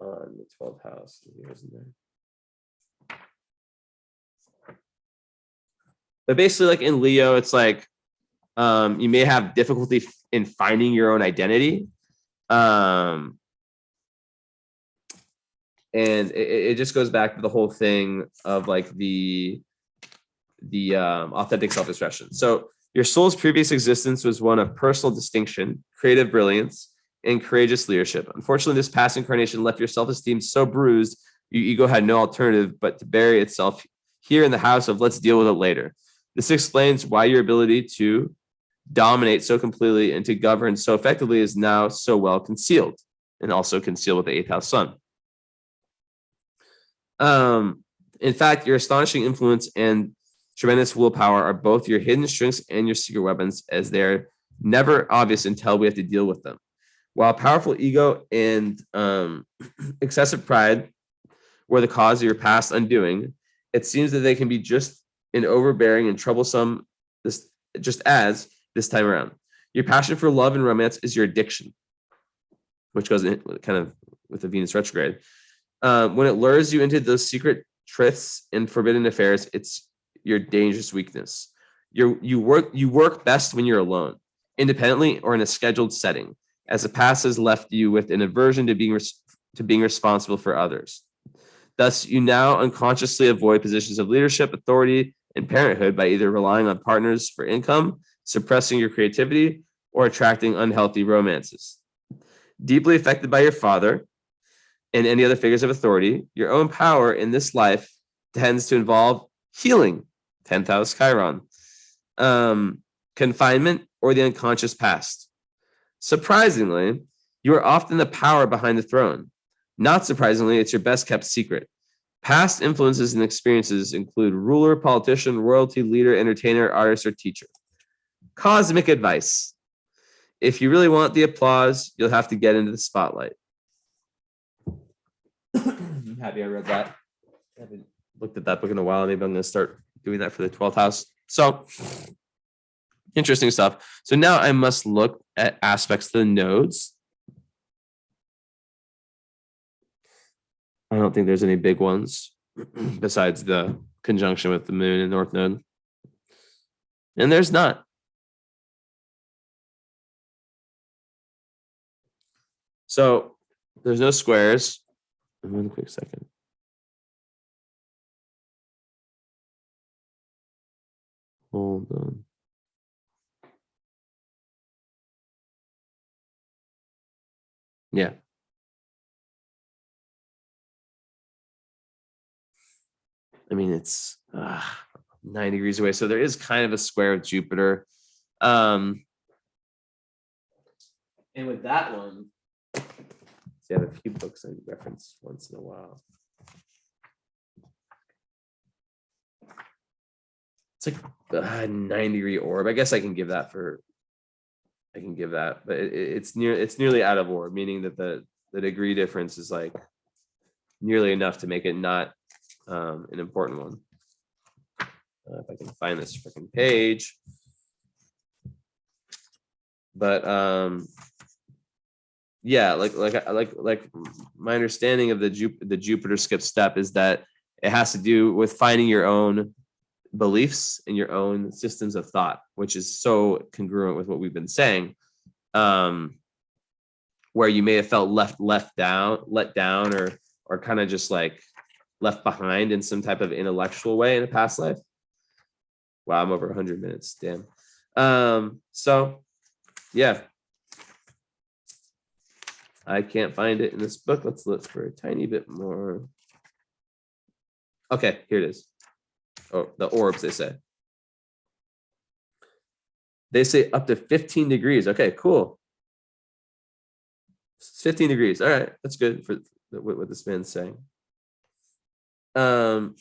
on the 12th house. Isn't there? But basically, like in Leo, it's like you may have difficulty in finding your own identity. And it just goes back to the whole thing of like the authentic self-expression. So your soul's previous existence was one of personal distinction, creative brilliance, and courageous leadership. Unfortunately, this past incarnation left your self-esteem so bruised, your ego had no alternative but to bury itself here in the house of let's deal with it later. This explains why your ability to dominate so completely and to govern so effectively is now so well concealed, and also concealed with the 8th house sun. In fact, your astonishing influence and tremendous willpower are both your hidden strengths and your secret weapons, as they're never obvious until we have to deal with them. While powerful ego and excessive pride were the cause of your past undoing, it seems that they can be just and overbearing and troublesome this this time around. Your passion for love and romance is your addiction, which goes in kind of with the Venus retrograde. When it lures you into those secret trysts and forbidden affairs, it's your dangerous weakness. You work best when you're alone, independently or in a scheduled setting, as the past has left you with an aversion to being responsible for others. Thus, you now unconsciously avoid positions of leadership, authority, and parenthood by either relying on partners for income, suppressing your creativity, or attracting unhealthy romances. Deeply affected by your father and any other figures of authority, your own power in this life tends to involve healing, 10th house Chiron, confinement, or the unconscious past. Surprisingly, you are often the power behind the throne. Not surprisingly, it's your best kept secret. Past influences and experiences include ruler, politician, royalty, leader, entertainer, artist, or teacher. Cosmic advice. If you really want the applause, you'll have to get into the spotlight. I'm happy I read that. I haven't looked at that book in a while. Maybe I'm going to start doing that for the 12th house. So, interesting stuff. So now I must look at aspects of the nodes. I don't think there's any big ones besides the conjunction with the moon and north node. And there's not. So there's no squares. One quick second. Hold on. Yeah. I mean, it's 9 degrees away. So there is kind of a square of Jupiter. And with that one, see, I have a few books I reference once in a while. It's like a 9-degree orb. I guess I can give that, but it's nearly out of orb, meaning that the degree difference is like nearly enough to make it not an important one. If I can find this freaking page, but yeah, like my understanding of the Jupiter skip step is that it has to do with finding your own beliefs and your own systems of thought, which is so congruent with what we've been saying, where you may have felt let down, or kind of just like left behind in some type of intellectual way in a past life. Wow, I'm over 100 minutes. Damn. So yeah, I can't find it in this book. Let's look for a tiny bit more. Okay, here it is. Oh, the orbs, they say. They say up to 15 degrees. Okay, cool. 15 degrees. All right, that's good for what this man's saying. So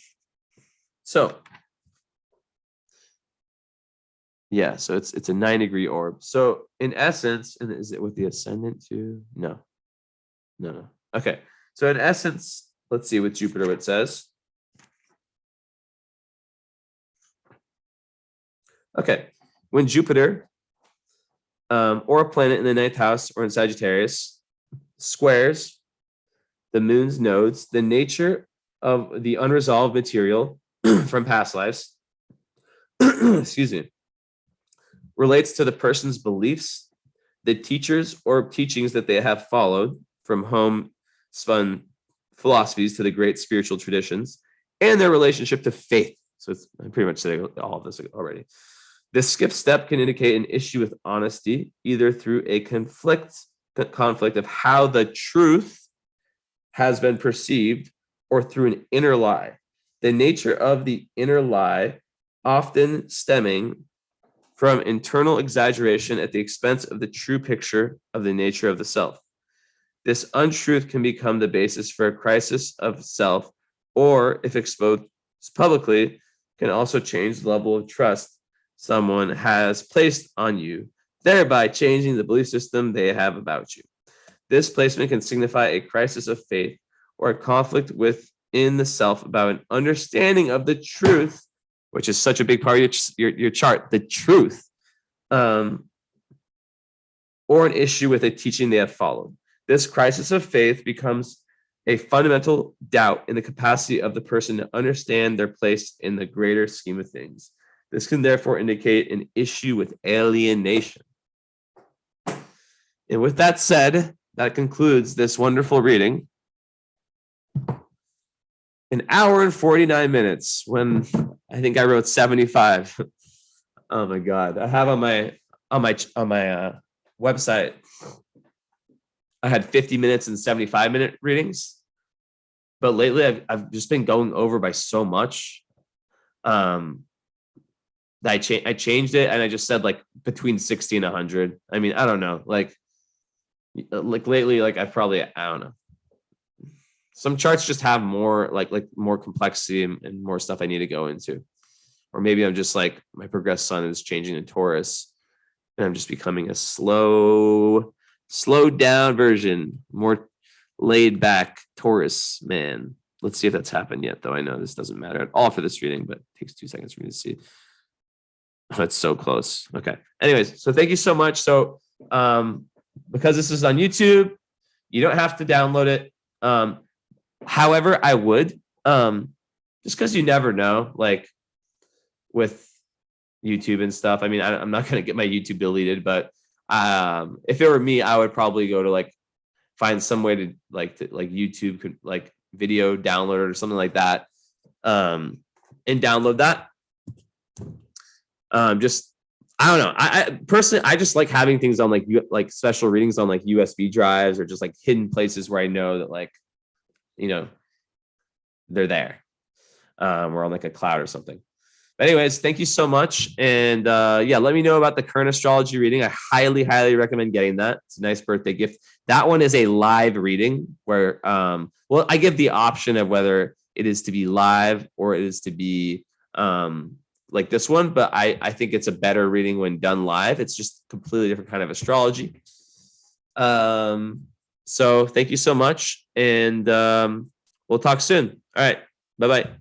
yeah, so it's a 9-degree orb. So in essence, and is it with the ascendant too? No. Okay, so in essence, let's see with Jupiter what it says. Okay, when Jupiter or a planet in the 9th house or in Sagittarius squares the moon's nodes, the nature of the unresolved material from past lives, excuse me, relates to the person's beliefs, the teachers or teachings that they have followed from homespun philosophies to the great spiritual traditions, and their relationship to faith. So I'm pretty much saying all of this already. This skip step can indicate an issue with honesty, either through a conflict of how the truth has been perceived or through an inner lie. The nature of the inner lie often stemming from internal exaggeration at the expense of the true picture of the nature of the self. This untruth can become the basis for a crisis of self, or if exposed publicly, can also change the level of trust someone has placed on you, thereby changing the belief system they have about you. This placement can signify a crisis of faith or a conflict within the self about an understanding of the truth which is such a big part of your chart, the truth, or an issue with a teaching they have followed. This crisis of faith becomes a fundamental doubt in the capacity of the person to understand their place in the greater scheme of things. This can therefore indicate an issue with alienation. And with that said, that concludes this wonderful reading. An hour and 49 minutes when I think I wrote 75. Oh my God. I have on my website, I had 50 minutes and 75-minute readings. But lately I've just been going over by so much. I changed it and I just said like between 60 and 100. I mean, I don't know. Like lately, like I don't know. Some charts just have more like more complexity and more stuff I need to go into. Or maybe I'm just like my progressed sun is changing in Taurus and I'm just becoming a slowed down version, more laid back Taurus man. Let's see if that's happened yet, though. I know this doesn't matter at all for this reading, but it takes 2 seconds for me to see. Oh, it's so close. Okay. Anyways, so thank you so much. So because this is on YouTube, you don't have to download it. However, I would, just because you never know, like with YouTube and stuff. I mean, I'm not going to get my YouTube deleted, but if it were me, I would probably go to like find some way to like YouTube could like video download or something like that, and download that. Just I don't know. I personally I just like having things on like special readings on like USB drives or just like hidden places where I know that like they're there, or on like a cloud or something. But anyways, thank you so much, and yeah, let me know about the current astrology reading. I highly recommend getting that. It's a nice birthday gift. That one is a live reading where well, I give the option of whether it is to be live or it is to be like this one, but I think it's a better reading when done live. It's just completely different kind of astrology. So thank you so much, and we'll talk soon. All right, bye-bye.